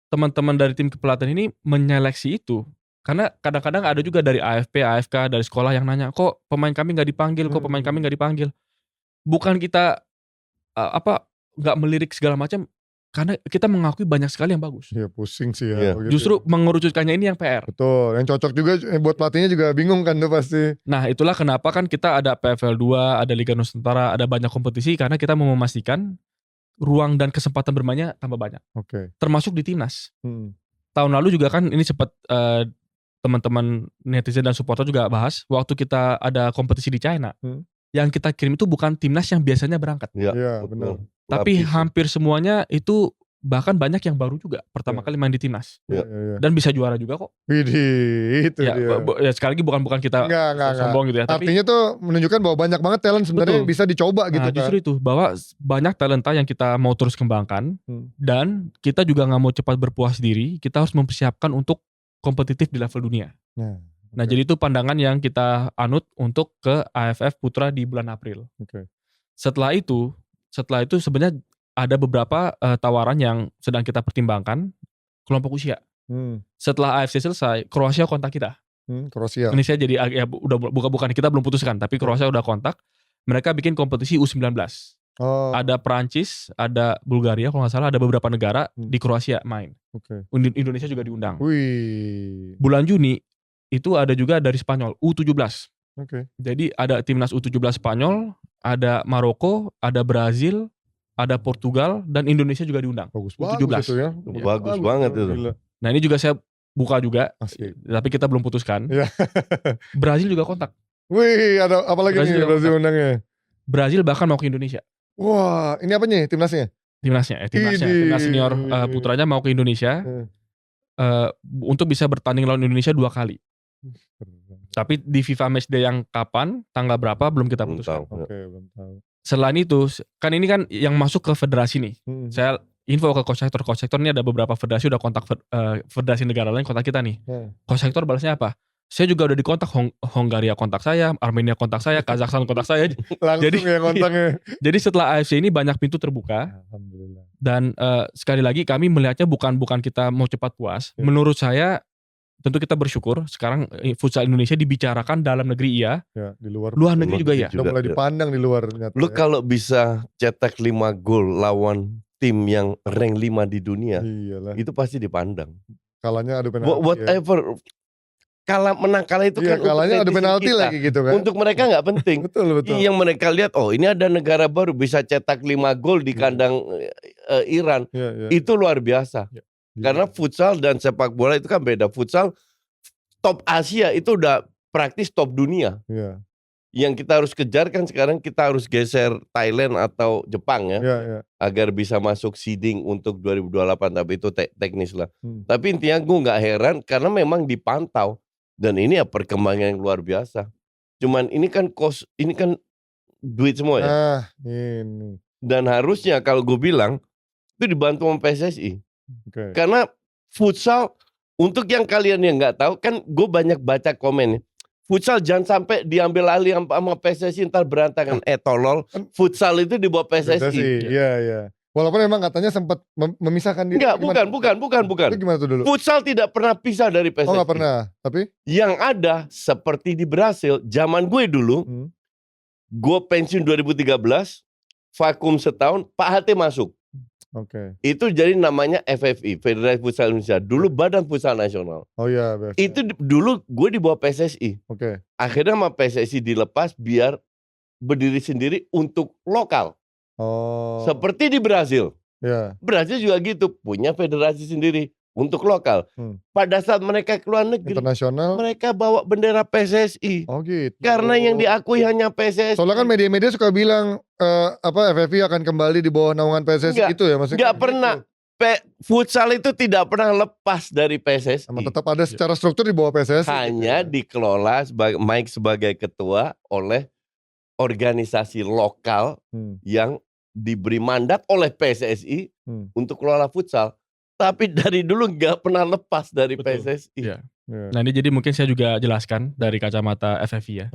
teman-teman dari tim kepelatihan ini menyeleksi itu. Karena kadang-kadang ada juga dari AFP, AFK, dari sekolah yang nanya, kok pemain kami gak dipanggil, Bukan kita gak melirik segala macam, karena kita mengakui banyak sekali yang bagus. Iya, pusing sih ya. Justru mengerucutkannya ini yang PR. Betul, yang cocok juga buat pelatihnya juga bingung kan tuh pasti. Nah itulah kenapa kan kita ada PFL 2, ada Liga Nusantara, ada banyak kompetisi, karena kita mau memastikan ruang dan kesempatan bermainnya tambah banyak. Termasuk di timnas. Tahun lalu juga kan ini sempat teman-teman netizen dan supporter juga bahas, waktu kita ada kompetisi di China, yang kita kirim itu bukan timnas yang biasanya berangkat. Iya, benar. Tapi hampir semuanya itu, bahkan banyak yang baru juga pertama kali main di timnas. Dan bisa juara juga kok. Widih, itu dia. Ya sekali lagi bukan kita sombong gitu ya. Artinya tuh menunjukkan bahwa banyak banget talent sebenarnya bisa dicoba gitu kan. Justru itu, bahwa banyak talenta yang kita mau terus kembangkan, dan kita juga gak mau cepat berpuas diri, kita harus mempersiapkan untuk kompetitif di level dunia. Nah jadi itu pandangan yang kita anut untuk ke AFF Putra di bulan April. Setelah itu sebenarnya ada beberapa tawaran yang sedang kita pertimbangkan kelompok usia. Setelah AFC selesai, Kroasia kontak kita. Kroasia. Ini saya jadi ya udah bukan kita belum putuskan, tapi Kroasia udah kontak. Mereka bikin kompetisi U19. Ada Perancis, ada Bulgaria kalau nggak salah, ada beberapa negara di Kroasia main. Indonesia juga diundang. Bulan Juni itu ada juga dari Spanyol U17. Jadi ada timnas U17 Spanyol, ada Maroko, ada Brazil, ada Portugal, dan Indonesia juga diundang. U17. Itu ya. Bagus banget itu. Nah ini juga saya buka juga, tapi kita belum putuskan. Brazil juga kontak. Wih, ada apa lagi nih Brazil undangnya? Brazil bahkan mau ke Indonesia. Wah, ini apanya timnasnya? Timnas senior putranya mau ke Indonesia untuk bisa bertanding lawan Indonesia 2 kali. Tapi di FIFA Matchday yang kapan, tanggal berapa belum kita putuskan. Belum tahu. Selain itu, kan ini kan yang masuk ke federasi nih. Saya info ke Coach Hector ini ada beberapa federasi udah kontak federasi negara lain kontak kita nih. Coach Hector balasnya apa? Saya juga udah dikontak, Hongaria kontak saya, Armenia kontak saya, Kazakhstan kontak saya. Langsung ya kontaknya. Jadi setelah AFC ini banyak pintu terbuka. Alhamdulillah. Dan sekali lagi kami melihatnya bukan kita mau cepat puas. Menurut saya tentu kita bersyukur sekarang futsal Indonesia dibicarakan dalam negeri di luar negeri juga ya. Udah mulai dipandang di luar. Lu kalau bisa cetak 5 gol lawan tim yang rank 5 di dunia, itu pasti dipandang. Kalahnya adu penalti. Whatever. Menang kalah itu kan kalahnya ada penalti lagi gitu kan. Untuk mereka gak penting. Betul. Yang mereka lihat, ini ada negara baru bisa cetak 5 gol di kandang Iran. Itu luar biasa. Karena futsal dan sepak bola itu kan beda. Futsal top Asia itu udah praktis top dunia. Yang kita harus kejar kan sekarang kita harus geser Thailand atau Jepang ya. Agar bisa masuk seeding untuk 2028. Tapi itu teknis lah. Tapi intinya gue gak heran karena memang dipantau. Dan ini ya perkembangan yang luar biasa. Cuman ini kan duit semua ya. Ini. Dan harusnya kalau gue bilang itu dibantu sama PSSI. Karena futsal untuk yang kalian yang nggak tahu kan gue banyak baca komen. Futsal jangan sampai diambil alih sama PSSI ntar berantakan. Tolol. Futsal itu dibawa PSSI. Iya. Walaupun memang katanya sempat memisahkan diri. Enggak, bukan. Itu gimana tuh dulu? Futsal tidak pernah pisah dari PSSI. Nggak pernah, tapi? Yang ada seperti di Brasil, zaman gue dulu, gue pensiun 2013, vakum setahun, Pak HT masuk. Itu jadi namanya FFI, Federasi Futsal Indonesia. Dulu Badan Futsal Nasional. Oh iya. Itu dulu gue di bawah PSSI. Akhirnya sama PSSI dilepas biar berdiri sendiri untuk lokal. Seperti di Brasil. Brasil juga gitu, punya federasi sendiri untuk lokal. Pada saat mereka keluar negeri, internasional, mereka bawa bendera PSSI. Gitu. Karena yang diakui hanya PSSI. Soalnya kan media-media suka bilang FFI akan kembali di bawah naungan PSSI itu ya maksudnya. Enggak pernah. Futsal itu tidak pernah lepas dari PSSI. Tetap ada secara struktur di bawah PSSI. Hanya dikelola Mike sebagai ketua oleh organisasi lokal yang diberi mandat oleh PSSI untuk kelola futsal. Tapi dari dulu nggak pernah lepas dari PSSI. Nah ini jadi mungkin saya juga jelaskan dari kacamata FFI ya.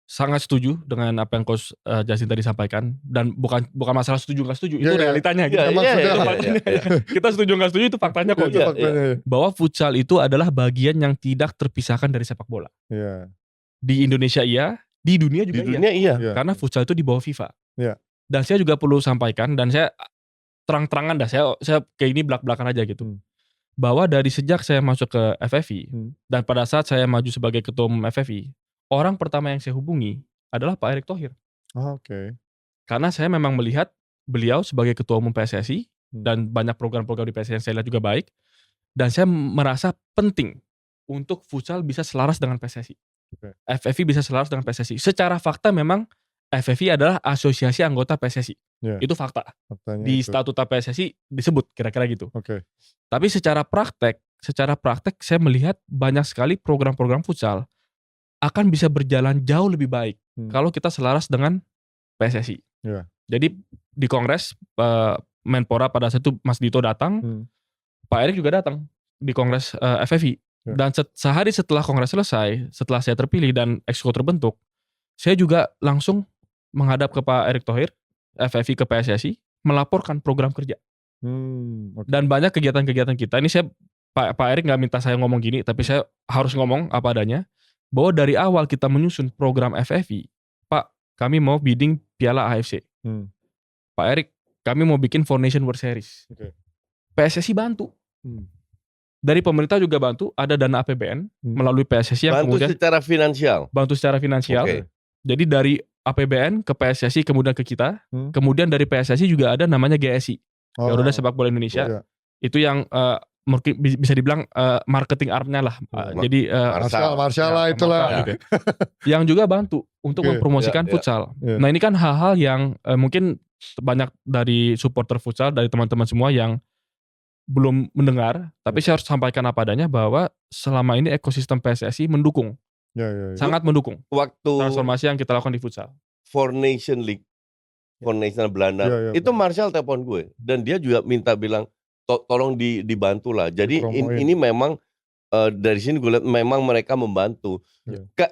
Sangat setuju dengan apa yang Coach Justin tadi sampaikan. Dan bukan masalah setuju nggak setuju, itu realitanya. Kita setuju nggak setuju itu faktanya kok. Bahwa futsal itu adalah bagian yang tidak terpisahkan dari sepak bola. Di Indonesia iya, di dunia juga iya. Karena futsal itu di bawah FIFA. Dan saya juga perlu sampaikan, dan saya terang-terangan dah, saya kayak ini belak-belakan aja gitu. Bahwa dari sejak saya masuk ke FFI, dan pada saat saya maju sebagai ketua umum FFI, orang pertama yang saya hubungi adalah Pak Erick Thohir. Karena saya memang melihat beliau sebagai ketua umum PSSI, dan banyak program-program di PSSI yang saya lihat juga baik, dan saya merasa penting untuk futsal bisa selaras dengan PSSI. FFI bisa selaras dengan PSSI. Secara fakta memang FFI adalah asosiasi anggota PSSI. Itu fakta. Di statuta PSSI disebut kira-kira gitu. Tapi secara praktek saya melihat banyak sekali program-program futsal akan bisa berjalan jauh lebih baik kalau kita selaras dengan PSSI. Jadi di Kongres Menpora pada saat itu Mas Dito datang, Pak Erick juga datang di Kongres FFI. Dan sehari setelah Kongres selesai, setelah saya terpilih dan Exco terbentuk, saya juga langsung menghadap ke Pak Erick Thohir, FFI ke PSSI, melaporkan program kerja. Dan banyak kegiatan-kegiatan kita, ini Pak Erick nggak minta saya ngomong gini, tapi saya harus ngomong apa adanya, bahwa dari awal kita menyusun program FFI, Pak, kami mau bidding Piala AFC. Pak Erick, kami mau bikin Foundation World Series. PSSI bantu. Dari pemerintah juga bantu, ada dana APBN melalui PSSI yang bantu kemudian bantu secara finansial. Jadi dari APBN ke PSSI kemudian ke kita, kemudian dari PSSI juga ada namanya GSI, Garuda Sepak Bola Indonesia. Itu yang mungkin bisa dibilang marketing armnya lah. Jadi Marshall lah itulah. Gitu. Yang juga bantu untuk mempromosikan futsal. Nah ini kan hal-hal yang mungkin banyak dari supporter futsal, dari teman-teman semua yang belum mendengar, tapi saya harus sampaikan apa adanya bahwa selama ini ekosistem PSSI mendukung. Sangat mendukung transformasi yang kita lakukan di futsal. Four Nation League, Four Nation Belanda, itu Marshall telepon gue dan dia juga minta bilang tolong dibantu lah. Jadi ini memang dari sini gue lihat memang mereka membantu.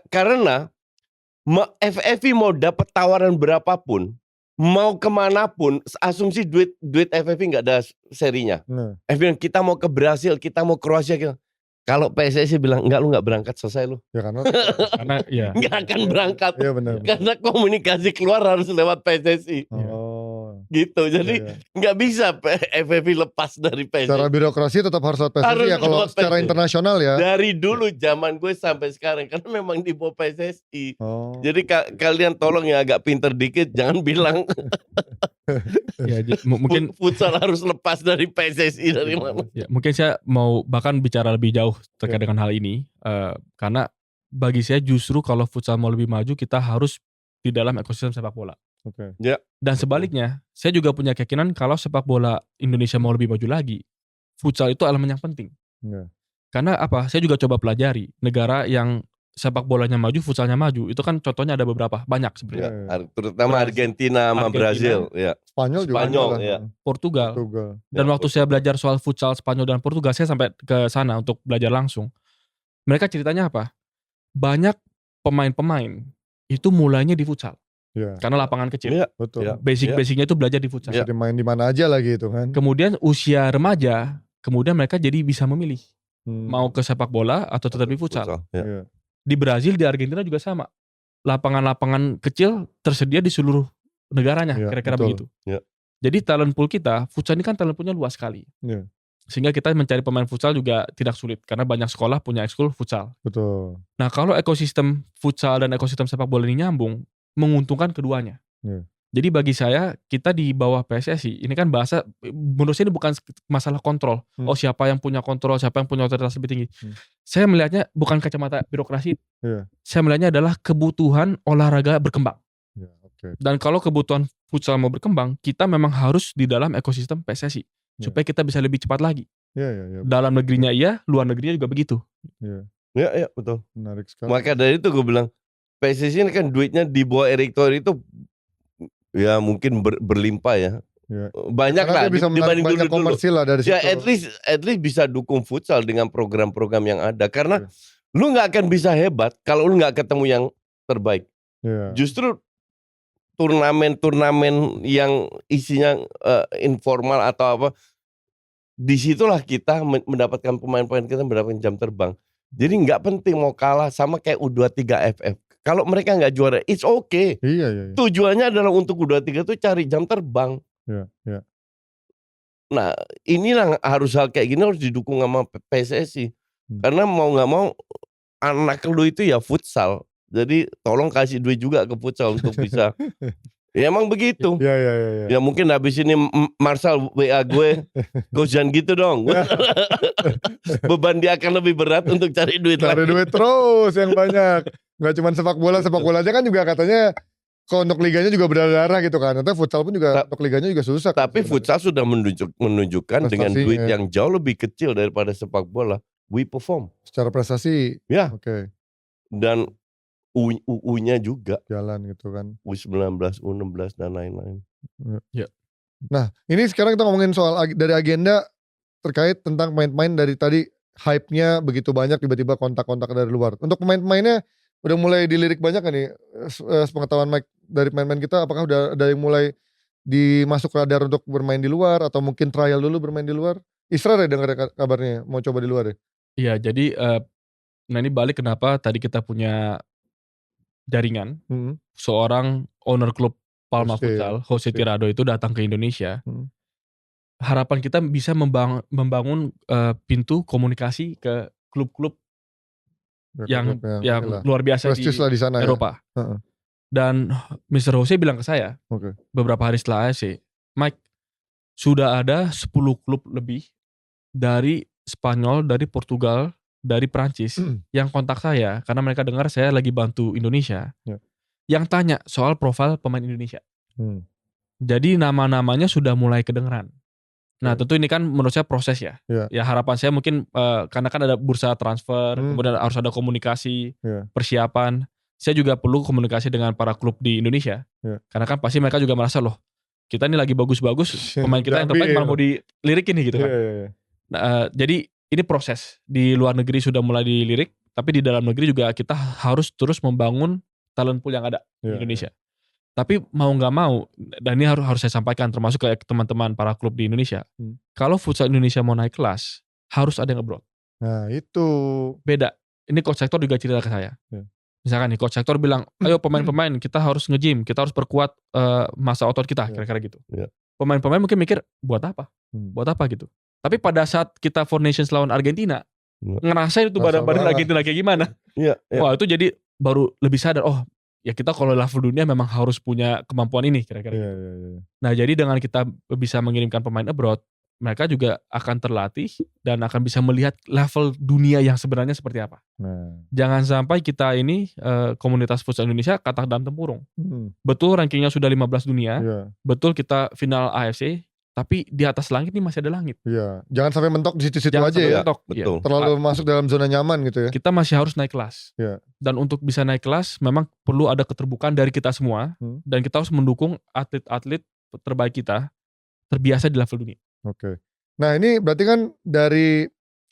Karena FFI mau dapat tawaran berapapun, mau kemanapun, asumsi duit FFI nggak ada serinya. FFI kita mau ke Brasil, kita mau Kroasia, kalau PSSI bilang enggak, lu nggak berangkat, selesai lu. Karena nggak akan berangkat. Benar. Karena komunikasi keluar harus lewat PSSI. Gitu, jadi nggak bisa FFI lepas dari PSSI. Secara birokrasi tetap harus lewat PSSI ya, kalau secara internasional ya. Dari dulu zaman gue sampai sekarang, karena memang di bawah PSSI. Jadi kalian tolong ya agak pinter dikit, jangan bilang mungkin futsal harus lepas dari PSSI dari mana. Mungkin saya mau bahkan bicara lebih jauh terkait dengan hal ini, karena bagi saya justru kalau futsal mau lebih maju, kita harus di dalam ekosistem sepak bola. Dan sebaliknya, saya juga punya keyakinan kalau sepak bola Indonesia mau lebih maju lagi, futsal itu elemen yang penting. Karena apa? Saya juga coba pelajari negara yang sepak bolanya maju, futsalnya maju. Itu kan contohnya ada beberapa, banyak sebenarnya. Terutama Argentina sama Brazil. Spanyol juga. Portugal. Dan waktu saya belajar soal futsal Spanyol dan Portugal, saya sampai ke sana untuk belajar langsung. Mereka ceritanya apa? Banyak pemain-pemain itu mulainya di futsal. Karena lapangan kecil. Basic-basicnya itu belajar di futsal. Bisa dimain di mana aja lagi itu kan. Kemudian usia remaja, kemudian mereka jadi bisa memilih mau ke sepak bola atau tetap di futsal. Di Brazil, di Argentina juga sama. Lapangan-lapangan kecil tersedia di seluruh negaranya, kira-kira begitu. Jadi talent pool kita, futsal ini kan talent poolnya luas sekali. Yeah. Sehingga kita mencari pemain futsal juga tidak sulit. Karena banyak sekolah punya ekskul futsal. Betul. Nah kalau ekosistem futsal dan ekosistem sepak bola ini nyambung, menguntungkan keduanya. Yeah. Jadi bagi saya, kita di bawah PSSI, ini kan bahasa, menurut saya ini bukan masalah kontrol. Oh siapa yang punya kontrol, siapa yang punya otoritas lebih tinggi. Saya melihatnya bukan kacamata birokrasi. Yeah. Saya melihatnya adalah kebutuhan olahraga berkembang. Yeah, okay. Dan kalau kebutuhan futsal mau berkembang, kita memang harus di dalam ekosistem PSSI. Supaya kita bisa lebih cepat lagi. Dalam negerinya iya, luar negerinya juga begitu. Ya, betul. Menarik sekali. Maka dari itu gue bilang, PSSI ini kan duitnya di bawah Erick Thohir itu ya mungkin berlimpah ya. Banyak lah bisa dibanding banyak dulu. Komersil lah dari situ. Ya at least bisa dukung futsal dengan program-program yang ada. Karena lu gak akan bisa hebat kalau lu gak ketemu yang terbaik. Justru turnamen-turnamen yang isinya informal atau apa, disitulah kita mendapatkan pemain-pemain, kita mendapatkan jam terbang. Jadi nggak penting mau kalah sama kayak U23 FF. Kalau mereka nggak juara, it's okay. Iya. Tujuannya adalah untuk U23 itu cari jam terbang. Iya. Nah inilah hal kayak gini harus didukung sama PSSI. Karena mau nggak mau anak lu itu ya futsal. Jadi tolong kasih duit juga ke futsal untuk bisa. Ya emang begitu. Iya. Ya mungkin habis ini Marcel WA gue, Coach jangan gitu dong. Beban dia akan lebih berat untuk cari duit lagi. Cari duit terus yang banyak. Gak cuma sepak bola aja kan juga katanya kalau untuk liganya juga berdarah gitu kan. Atau futsal pun juga untuk liganya juga susah. Tapi futsal sudah menunjukkan dengan duit yang jauh lebih kecil daripada sepak bola. We perform. Secara prestasi. Ya. Oke. Dan U-nya juga jalan gitu kan. U19, U16 dan lain-lain. Ya. Nah, ini sekarang kita ngomongin soal dari agenda terkait tentang pemain-pemain dari tadi hype-nya begitu banyak tiba-tiba kontak-kontak dari luar. Untuk pemain-pemainnya udah mulai dilirik banyak kan nih? Sepengetahuan Mike dari pemain-pemain kita apakah udah ada yang mulai dimasuk radar untuk bermain di luar atau mungkin trial dulu bermain di luar? Isra ya dengar kabarnya mau coba di luar ya? Iya, jadi nah ini balik kenapa tadi kita punya jaringan, seorang owner klub Palma Futsal, Jose Tirado itu datang ke Indonesia. Harapan kita bisa membangun pintu komunikasi ke klub-klub yang luar biasa di sana, Eropa. Ya? Dan Mr. Jose bilang ke saya, beberapa hari setelah AFC, Mike, sudah ada 10 klub lebih dari Spanyol, dari Portugal, dari Prancis yang kontak saya karena mereka dengar saya lagi bantu Indonesia, yang tanya soal profil pemain Indonesia. Jadi nama-namanya sudah mulai kedengeran. Nah tentu ini kan menurut saya proses ya. Ya harapan saya mungkin karena kan ada bursa transfer, kemudian harus ada komunikasi, persiapan. Saya juga perlu komunikasi dengan para klub di Indonesia, karena kan pasti mereka juga merasa loh kita ini lagi bagus-bagus, pemain kita yang terbaik malah mau dilirikin nih gitu kan. Nah, jadi ini proses, di luar negeri sudah mulai dilirik, tapi di dalam negeri juga kita harus terus membangun talent pool yang ada di Indonesia. Tapi mau nggak mau, dan ini harus saya sampaikan termasuk ke teman-teman para klub di Indonesia, kalau futsal Indonesia mau naik kelas, harus ada yang abroad. Nah itu. Beda, ini coach sektor juga cerita ke saya. Misalkan nih coach sektor bilang, ayo pemain-pemain kita harus nge-gym, kita harus perkuat masa otot kita, kira-kira gitu. Pemain-pemain mungkin mikir, buat apa? Buat apa gitu. Tapi pada saat kita Four Nations lawan Argentina, ngerasain itu badan-badan Argentina kayak gimana. Wah itu jadi baru lebih sadar, oh ya kita kalau level dunia memang harus punya kemampuan ini kira-kira gitu. Nah jadi dengan kita bisa mengirimkan pemain abroad, mereka juga akan terlatih dan akan bisa melihat level dunia yang sebenarnya seperti apa. Jangan sampai kita ini komunitas futsal Indonesia katak dalam tempurung. Betul rankingnya sudah 15 dunia, betul kita final AFC, tapi di atas langit ini masih ada langit. Jangan sampai mentok di situ-situ aja ya. Betul. Terlalu masuk dalam zona nyaman gitu ya. Kita masih harus naik kelas. Dan untuk bisa naik kelas memang perlu ada keterbukaan dari kita semua, dan kita harus mendukung atlet-atlet terbaik kita terbiasa di level dunia. Nah ini berarti kan dari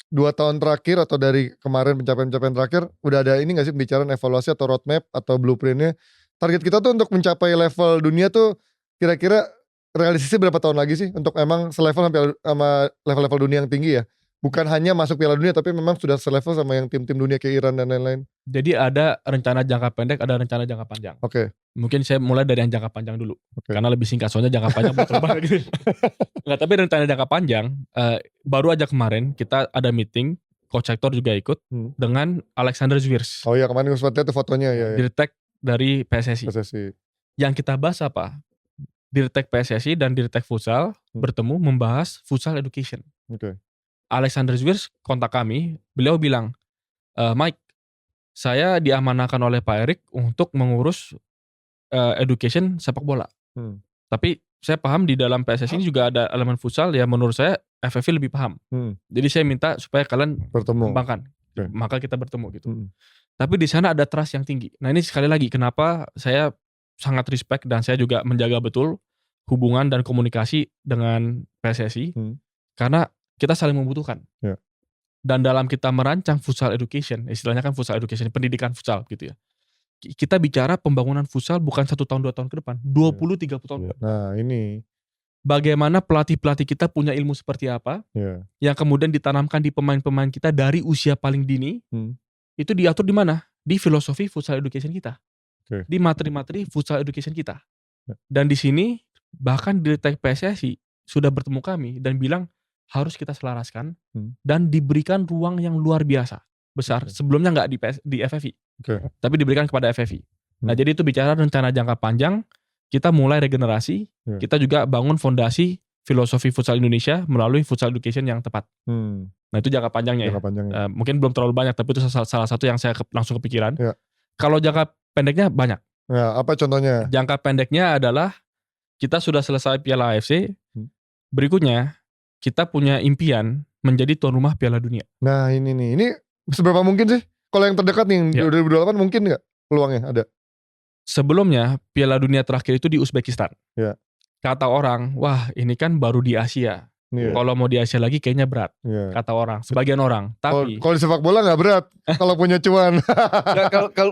2 tahun terakhir atau dari kemarin pencapaian-pencapaian terakhir udah ada ini gak sih pembicaraan evaluasi atau roadmap atau blueprintnya? Target kita tuh untuk mencapai level dunia tuh kira-kira realistisnya berapa tahun lagi sih untuk emang selevel sampai sama level-level dunia yang tinggi ya? bukan hanya masuk Piala Dunia tapi memang sudah selevel sama yang tim-tim dunia kayak Iran dan lain-lain. Jadi ada rencana jangka pendek, ada rencana jangka panjang. Oke. Mungkin saya mulai dari yang jangka panjang dulu. Karena lebih singkat, soalnya jangka panjang mau terbang gitu. Nggak, tapi rencana jangka panjang, baru aja kemarin kita ada meeting, Coach Hector juga ikut, dengan Alexander Zwiers. Oh iya, kemarin sempat lihat tuh fotonya. Ya. Dirtek dari PSSI. Yang kita bahas apa? Dirtek PSSI dan Dirtek Futsal bertemu membahas futsal education. Alexander Zwiers kontak kami, beliau bilang, Mike, saya diamanahkan oleh Pak Erik untuk mengurus education sepak bola. Tapi saya paham di dalam PSSI ini juga ada elemen futsal, ya menurut saya FFV lebih paham. Jadi saya minta supaya kalian kembangkan. Maka kita bertemu gitu. Tapi di sana ada trust yang tinggi. Nah ini sekali lagi kenapa saya sangat respect dan saya juga menjaga betul hubungan dan komunikasi dengan PSSI. Karena kita saling membutuhkan. Dan dalam kita merancang futsal education, istilahnya kan futsal education, pendidikan futsal gitu ya. Kita bicara pembangunan futsal bukan 1 tahun 2 tahun ke depan, 20-30 tahun. Nah ini. Bagaimana pelatih-pelatih kita punya ilmu seperti apa, yang kemudian ditanamkan di pemain-pemain kita dari usia paling dini, itu diatur di mana? Di filosofi futsal education kita. Di materi-materi futsal education kita. Dan di sini, bahkan Dirtek PSSI sudah bertemu kami dan bilang, harus kita selaraskan dan diberikan ruang yang luar biasa besar. Sebelumnya nggak di FFI, tapi diberikan kepada FFI. Nah jadi itu bicara rencana jangka panjang, kita mulai regenerasi, kita juga bangun fondasi filosofi futsal Indonesia melalui futsal education yang tepat. Nah itu jangka panjangnya. Mungkin belum terlalu banyak, tapi itu salah satu yang saya langsung kepikiran. Kalau jangka pendeknya banyak. Apa contohnya? Jangka pendeknya adalah kita sudah selesai Piala AFC, berikutnya kita punya impian menjadi tuan rumah Piala Dunia. Nah ini nih, ini seberapa mungkin sih? Kalau yang terdekat nih, 2028 mungkin nggak peluangnya ada? Sebelumnya Piala Dunia terakhir itu di Uzbekistan. Kata orang, wah ini kan baru di Asia. Kalau mau di Asia lagi kayaknya berat. Kata orang, sebagian orang. Tapi kalau di sepak bola nggak berat, kalau punya cuan.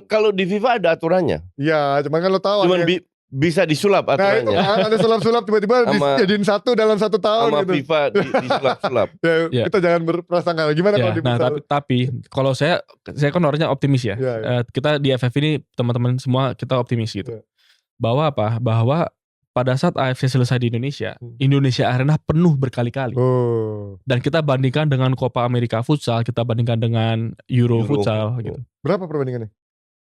Kalau di FIFA ada aturannya. Iya, cuman kan lo tahu. Cuman bisa disulap aturannya. Nah, ada sulap-sulap tiba-tiba dijadiin satu dalam 1 tahun sama gitu. FIFA disulap-sulap. Kita jangan berprasangka gimana kalau di Nah, tapi kalau saya kan orangnya optimis ya. Kita di FF ini teman-teman semua kita optimis gitu. Bahwa apa? Bahwa pada saat AFC selesai di Indonesia, Indonesia Arena penuh berkali-kali. Dan kita bandingkan dengan Copa America Futsal, kita bandingkan dengan Euro Futsal gitu. Berapa perbandingannya?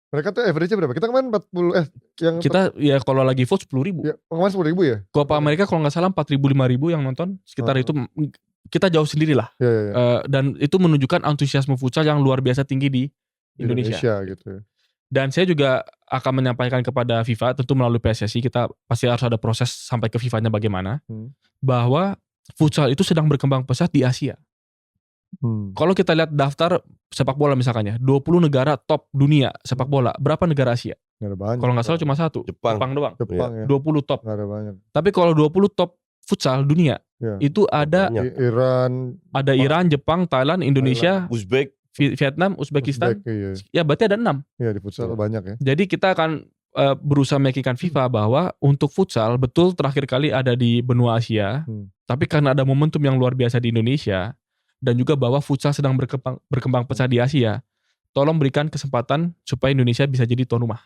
Mereka tuh average-nya berapa? Kita kemarin 40 kita ya kalau lagi vote 10.000. Ya, kemarin 10.000 ya? Copa America kalau nggak salah 4.000 5.000 yang nonton, sekitar itu kita jauh sendiri lah. Dan itu menunjukkan antusiasme futsal yang luar biasa tinggi di Indonesia gitu. Dan saya juga akan menyampaikan kepada FIFA, tentu melalui PSSI, kita pasti harus ada proses sampai ke FIFA-nya bagaimana, bahwa futsal itu sedang berkembang pesat di Asia. Kalau kita lihat daftar sepak bola misalnya, 20 negara top dunia sepak bola, berapa negara Asia? Kalau nggak salah cuma 1, Jepang doang. Jepang, 20 top. Gak ada banyak. Tapi kalau 20 top futsal dunia, itu ada Iran, Jepang, Thailand, Indonesia, Uzbek, Vietnam, Uzbekistan. Ya berarti ada 6. Ya di futsal banyak ya. Jadi kita akan berusaha meyakinkan FIFA bahwa untuk futsal betul terakhir kali ada di benua Asia, tapi karena ada momentum yang luar biasa di Indonesia, dan juga bahwa futsal sedang berkembang pesat di Asia, tolong berikan kesempatan supaya Indonesia bisa jadi tuan rumah.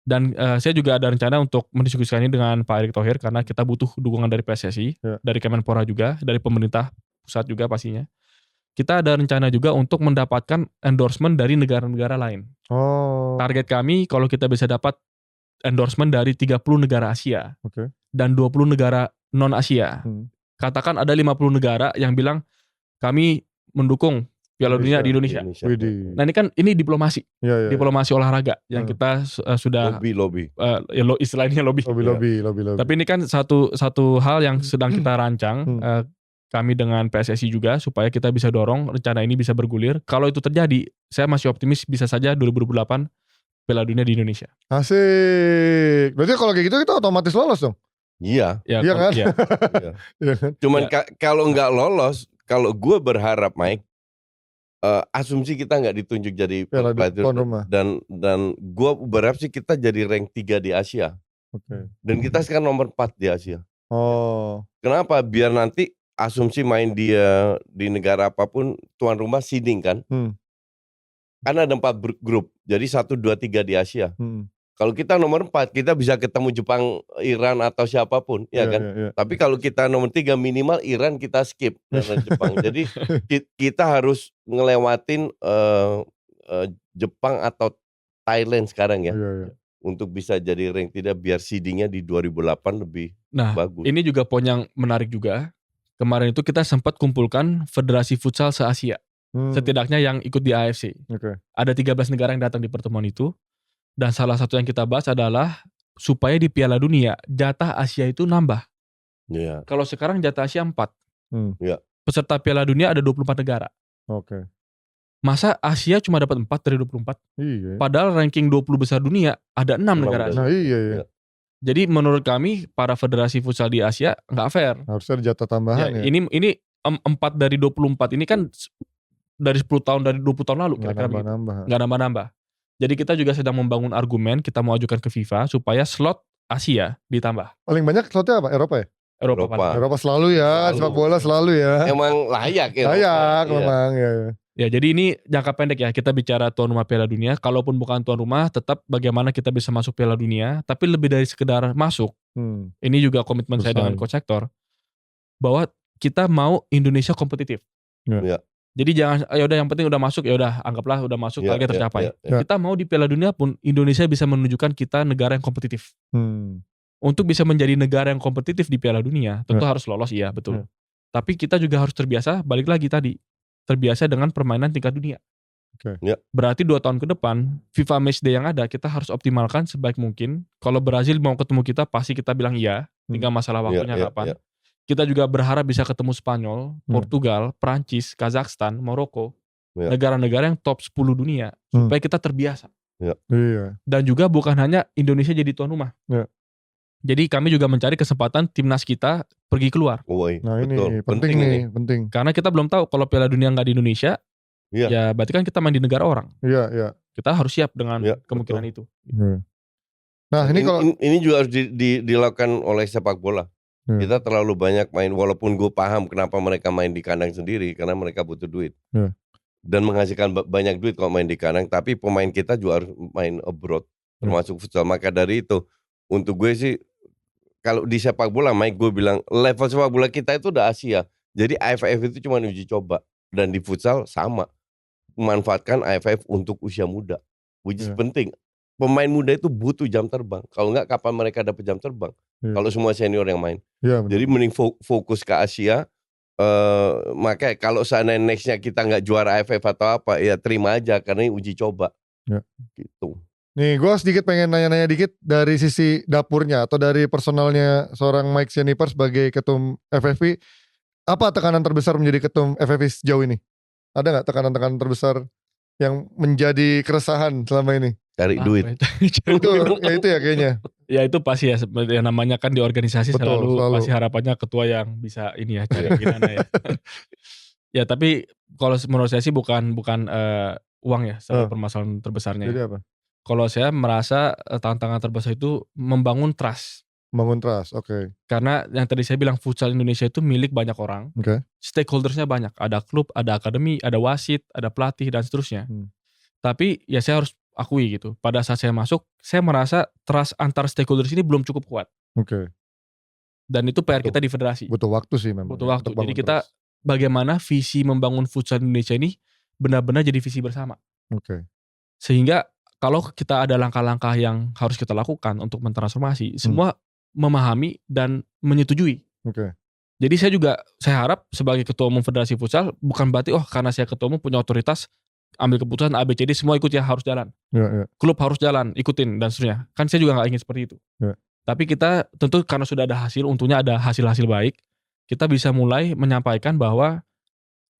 Dan saya juga ada rencana untuk mendiskusikan ini dengan Pak Erick Thohir, karena kita butuh dukungan dari PSSI, dari Kemenpora juga, dari pemerintah pusat juga pastinya. Kita ada rencana juga untuk mendapatkan endorsement dari negara-negara lain. Target kami kalau kita bisa dapat endorsement dari 30 negara Asia dan 20 negara non-Asia. Katakan ada 50 negara yang bilang kami mendukung Piala Dunia di Indonesia. Nah ini diplomasi, diplomasi olahraga yang kita sudah lobby. Istilahnya lobby. Tapi ini kan satu hal yang sedang kita rancang. Kami dengan PSSI juga supaya kita bisa dorong rencana ini bisa bergulir. Kalau itu terjadi, saya masih optimis bisa saja 2028 Piala Dunia di Indonesia. Asik. Berarti kalau kayak gitu kita otomatis lolos dong? Iya. Iya kan? Iya. Cuman kalau nggak lolos, kalau gue berharap Mike, asumsi kita nggak ditunjuk jadi pelatih dan gue berharap sih kita jadi rank 3 di Asia. Dan kita sekarang nomor 4 di Asia. Oh. Kenapa? Biar nanti asumsi main dia di negara apapun tuan rumah seeding kan. Kan ada 4 grup, jadi 1, 2, 3 di Asia. Kalau kita nomor 4, kita bisa ketemu Jepang, Iran atau siapapun, ya kan? Tapi kalau kita nomor 3 minimal Iran kita skip karena Jepang. Jadi kita harus ngelewatin Jepang atau Thailand sekarang ya. Untuk bisa jadi rank tidak biar seedingnya di 2008 lebih bagus. Ini juga poin yang menarik juga. Kemarin itu kita sempat kumpulkan Federasi Futsal se-Asia. Setidaknya yang ikut di AFC. Ada 13 negara yang datang di pertemuan itu. Dan salah satu yang kita bahas adalah supaya di Piala Dunia jatah Asia itu nambah. Kalau sekarang jatah Asia 4. Peserta Piala Dunia ada 24 negara. Masa Asia cuma dapat 4 dari 24? Padahal ranking 20 besar dunia ada 6 negara Asia. Jadi menurut kami para federasi futsal di Asia nggak fair. Harusnya ada jatah tambahan ya. Ini 4 dari 24 ini kan dari 10 tahun dari 20 tahun lalu kira-kira begitu. Nggak nambah-nambah. Jadi kita juga sedang membangun argumen, kita mau ajukan ke FIFA supaya slot Asia ditambah. Paling banyak slotnya apa? Eropa ya? Eropa selalu ya, sepak bola selalu ya. Emang layak ya. Layak memang ya. Ya jadi ini jangka pendek ya, kita bicara tuan rumah Piala Dunia. Kalaupun bukan tuan rumah, tetap bagaimana kita bisa masuk Piala Dunia. Tapi lebih dari sekedar masuk. Ini juga komitmen saya dengan Coach Hector. Bahwa kita mau Indonesia kompetitif. Jadi jangan, yaudah yang penting udah masuk, yaudah anggaplah udah masuk, target tercapai. Kita mau di Piala Dunia pun Indonesia bisa menunjukkan kita negara yang kompetitif. Untuk bisa menjadi negara yang kompetitif di Piala Dunia, tentu harus lolos, iya betul. Tapi kita juga harus terbiasa, balik lagi tadi, terbiasa dengan permainan tingkat dunia. Berarti 2 tahun ke depan, FIFA Matchday yang ada, kita harus optimalkan sebaik mungkin. Kalau Brazil mau ketemu kita, pasti kita bilang iya, tinggal masalah waktunya kapan. Kita juga berharap bisa ketemu Spanyol, Portugal, Prancis, Kazakhstan, Maroko. Negara-negara yang top 10 dunia. Supaya kita terbiasa. Dan juga bukan hanya Indonesia jadi tuan rumah. Jadi kami juga mencari kesempatan timnas kita pergi keluar. Nah ini penting. Karena kita belum tahu kalau Piala Dunia nggak di Indonesia, ya berarti kan kita main di negara orang. Kita harus siap dengan kemungkinan itu. Nah ini juga harus dilakukan oleh sepak bola. Kita terlalu banyak main, walaupun gue paham kenapa mereka main di kandang sendiri, karena mereka butuh duit. Dan menghasilkan banyak duit kalau main di kandang, tapi pemain kita juga harus main abroad, termasuk futsal. Maka dari itu, untuk gue sih, kalau di sepak bola, Mike, gue bilang, level sepak bola kita itu udah Asia. Jadi AFF itu cuma uji coba. Dan di futsal sama. Memanfaatkan AFF untuk usia muda. Which is penting. Pemain muda itu butuh jam terbang. Kalau enggak, kapan mereka dapat jam terbang? Kalau semua senior yang main. Jadi mending fokus ke Asia. Makanya kalau seandainya nextnya kita nggak juara AFF atau apa, ya terima aja karena ini uji coba. Gitu. Nih gue sedikit pengen nanya-nanya dikit dari sisi dapurnya atau dari personalnya seorang Mike Sieniper sebagai ketum FFV. Apa tekanan terbesar menjadi ketum FFV sejauh ini? Ada nggak tekanan-tekanan terbesar yang menjadi keresahan selama ini? Cari duit. Itu ya kayaknya. Ya itu pasti ya, namanya kan di organisasi selalu pasti harapannya ketua yang bisa ini ya, cari gimana ya. Ya tapi kalau menurut saya sih bukan uang ya, permasalahan terbesarnya. Jadi apa? Kalau saya merasa tantangan terbesar itu membangun trust. Membangun trust, oke. Karena yang tadi saya bilang futsal Indonesia itu milik banyak orang. Stakeholdersnya banyak, ada klub, ada akademi, ada wasit, ada pelatih dan seterusnya. Tapi ya saya harus akui gitu, pada saat saya masuk, saya merasa trust antar stakeholders ini belum cukup kuat. Dan itu PR kita di federasi. Butuh waktu sih memang. Butuh waktu. Jadi kita bagaimana visi membangun futsal Indonesia ini benar-benar jadi visi bersama. Sehingga kalau kita ada langkah-langkah yang harus kita lakukan untuk mentransformasi, semua memahami dan menyetujui. Jadi saya harap sebagai ketua umum federasi futsal bukan berarti karena saya ketua umum punya otoritas ambil keputusan ABCD semua ikut ya harus jalan. Klub harus jalan, ikutin dan seterusnya. Kan saya juga nggak ingin seperti itu. Tapi kita tentu karena sudah ada hasil, untungnya ada hasil-hasil baik, kita bisa mulai menyampaikan bahwa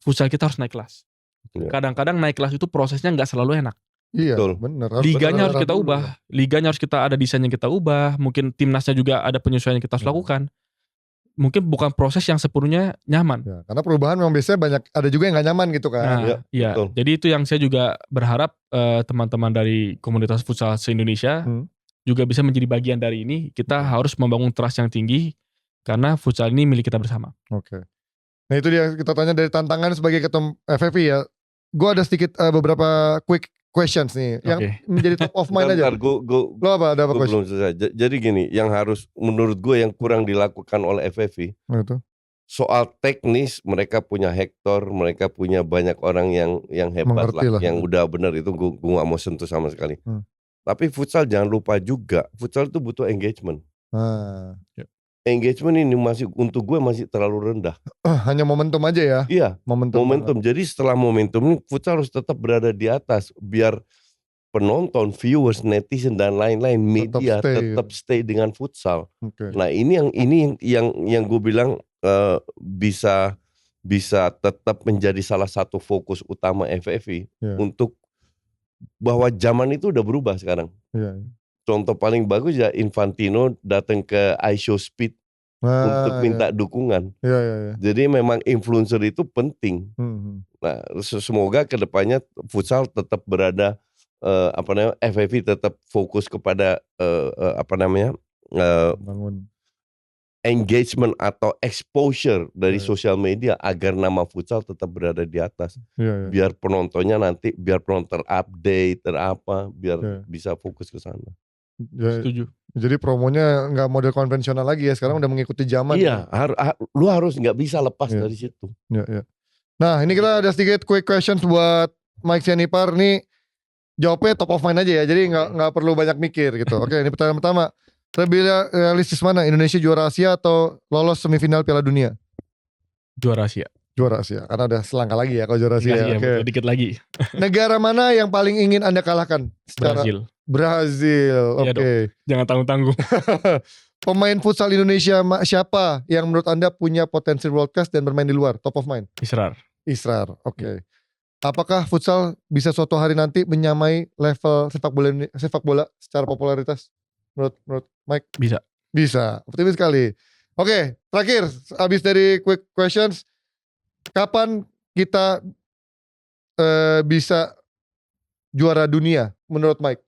futsal kita harus naik kelas. Kadang-kadang naik kelas itu prosesnya nggak selalu enak. Iya, benar. Liganya harus kita ubah. Liganya harus kita ada desain yang kita ubah. Mungkin timnasnya juga ada penyesuaian yang kita harus lakukan. Mungkin bukan proses yang sepenuhnya nyaman. Karena perubahan memang biasanya banyak, ada juga yang gak nyaman gitu kan. Jadi itu yang saya juga berharap teman-teman dari komunitas futsal se-Indonesia juga bisa menjadi bagian dari ini. Kita harus membangun trust yang tinggi karena futsal ini milik kita bersama. Nah itu dia kita tanya dari tantangan sebagai ketum FFV ya. Gue ada sedikit beberapa quick questions nih yang menjadi top of mind aja. Lo ada apa question? Belum selesai. Jadi gini, yang harus menurut gue yang kurang dilakukan oleh FFV. Itu. Soal teknis mereka punya Hector, mereka punya banyak orang yang hebat lah, yang udah benar itu gue gak mau sentuh sama sekali. Tapi futsal jangan lupa juga, futsal itu butuh engagement. Engagement ini masih untuk gue masih terlalu rendah. Hanya momentum aja ya? Iya, momentum. Jadi setelah momentum ini futsal harus tetap berada di atas biar penonton, viewers, netizen dan lain-lain media tetap stay dengan futsal. Nah ini yang gue bilang bisa tetap menjadi salah satu fokus utama FFV untuk bahwa zaman itu udah berubah sekarang. Contoh paling bagus ya Infantino datang ke iShowSpeed untuk minta dukungan. Jadi memang influencer itu penting. Nah semoga kedepannya futsal tetap berada FFV tetap fokus kepada engagement atau exposure dari sosial media agar nama futsal tetap berada di atas. Biar penontonnya nanti biar penonton terupdate biar bisa fokus ke sana. Setuju. Jadi promonya nggak model konvensional lagi ya, sekarang udah mengikuti zaman. Iya, lu harus nggak bisa lepas dari situ. Nah ini kita ada sedikit quick questions buat Mike Sianipar nih, jawabnya top of mind aja ya, jadi nggak perlu banyak mikir gitu. Oke, ini pertanyaan pertama, lebih realistis mana, Indonesia juara Asia atau lolos semifinal Piala Dunia? Juara Asia. Juara Asia, karena udah selangkah lagi ya kalau juara Asia. Iya, dikit lagi. Negara mana yang paling ingin Anda kalahkan? Brazil, oke. Jangan tanggung-tanggung. Pemain futsal Indonesia siapa yang menurut Anda punya potensi world class dan bermain di luar? Top of mind? Israr, oke. Apakah futsal bisa suatu hari nanti menyamai level sepak bola secara popularitas? Menurut Mike? Bisa, optimis sekali. Oke, terakhir, habis dari quick questions, kapan kita bisa juara dunia menurut Mike?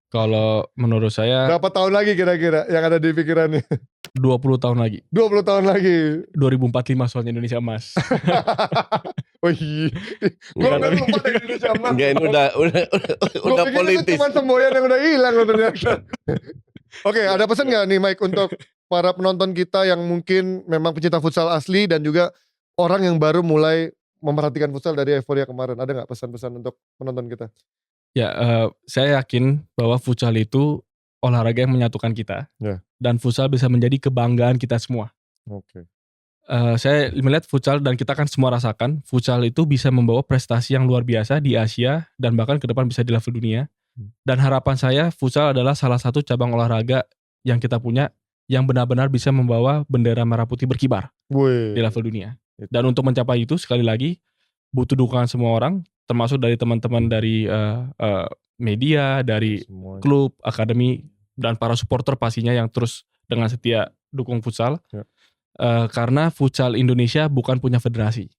Kalau menurut saya berapa tahun lagi kira-kira yang ada di pikirannya? 20 tahun lagi. 20 tahun lagi. 2045 soalnya Indonesia emas. Oh iya. Gue gak lupa dari Indonesia emas. Enggak, ini udah politis. Gue cuma semboyan yang udah hilang ternyata. Oke, ada pesan gak nih Mike untuk para penonton kita yang mungkin memang pecinta futsal asli dan juga orang yang baru mulai memperhatikan futsal dari euforia kemarin? Ada gak pesan-pesan untuk penonton kita? Ya, saya yakin bahwa futsal itu olahraga yang menyatukan kita, dan futsal bisa menjadi kebanggaan kita semua. Saya melihat futsal dan kita kan semua rasakan, futsal itu bisa membawa prestasi yang luar biasa di Asia dan bahkan ke depan bisa di level dunia. Dan harapan saya futsal adalah salah satu cabang olahraga yang kita punya yang benar-benar bisa membawa bendera merah putih berkibar di level dunia. Dan untuk mencapai itu sekali lagi butuh dukungan semua orang, termasuk dari teman-teman dari media, dari klub, akademi, dan para supporter pastinya yang terus dengan setia dukung futsal. Karena futsal Indonesia bukan punya federasi.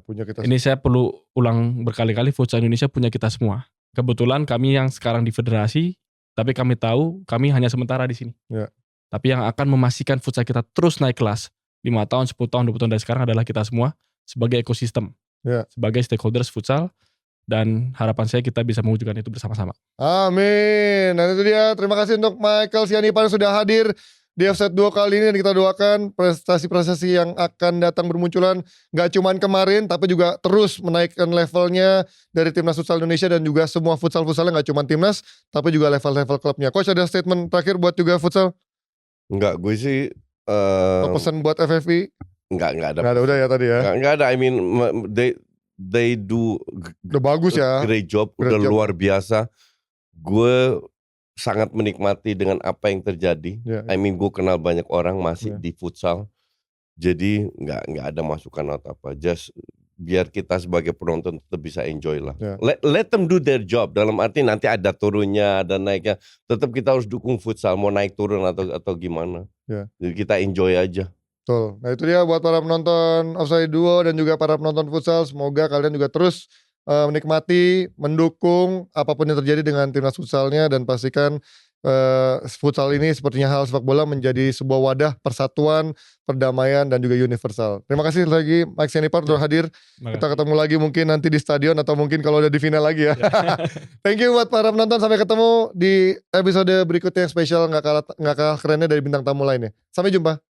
Punya kita. Ini saya perlu ulang berkali-kali, futsal Indonesia punya kita semua. Kebetulan kami yang sekarang di federasi, tapi kami tahu kami hanya sementara di sini. Tapi yang akan memastikan futsal kita terus naik kelas 5 tahun, 10 tahun, 20 tahun dari sekarang adalah kita semua sebagai ekosistem. Sebagai stakeholders futsal, dan harapan saya kita bisa mewujudkan itu bersama-sama. Amin. Dan itu dia, terima kasih untuk Michael Sianipar yang sudah hadir di Offside 2 kali ini, dan kita doakan prestasi-prestasi yang akan datang bermunculan gak cuman kemarin tapi juga terus menaikkan levelnya dari timnas futsal Indonesia dan juga semua futsal-futsalnya, gak cuman timnas tapi juga level-level klubnya. Coach, ada statement terakhir buat juga futsal? Enggak, gue sih pesan buat FFV? Enggak ada. Enggak ada, udah ya tadi ya. Enggak ada. I mean they do udah bagus ya. Great job, udah luar biasa. Gue sangat menikmati dengan apa yang terjadi. I mean gue kenal banyak orang masih di futsal. Jadi enggak ada masukan atau apa. Just biar kita sebagai penonton tetap bisa enjoy lah. Let them do their job. Dalam arti nanti ada turunnya, ada naiknya. Tetap kita harus dukung futsal, mau naik turun atau gimana. Jadi kita enjoy aja. Betul. Nah itu dia buat para penonton Offside Duo dan juga para penonton futsal. Semoga kalian juga terus menikmati, mendukung apapun yang terjadi dengan timnas futsalnya, dan pastikan futsal ini sepertinya hal sepak bola menjadi sebuah wadah persatuan, perdamaian dan juga universal. Terima kasih lagi Mike Sianipar sudah hadir. Kita ketemu lagi mungkin nanti di stadion atau mungkin kalau udah di final lagi ya. Thank you buat para penonton, sampai ketemu di episode berikutnya yang spesial nggak kalah kerennya dari bintang tamu lainnya. Sampai jumpa.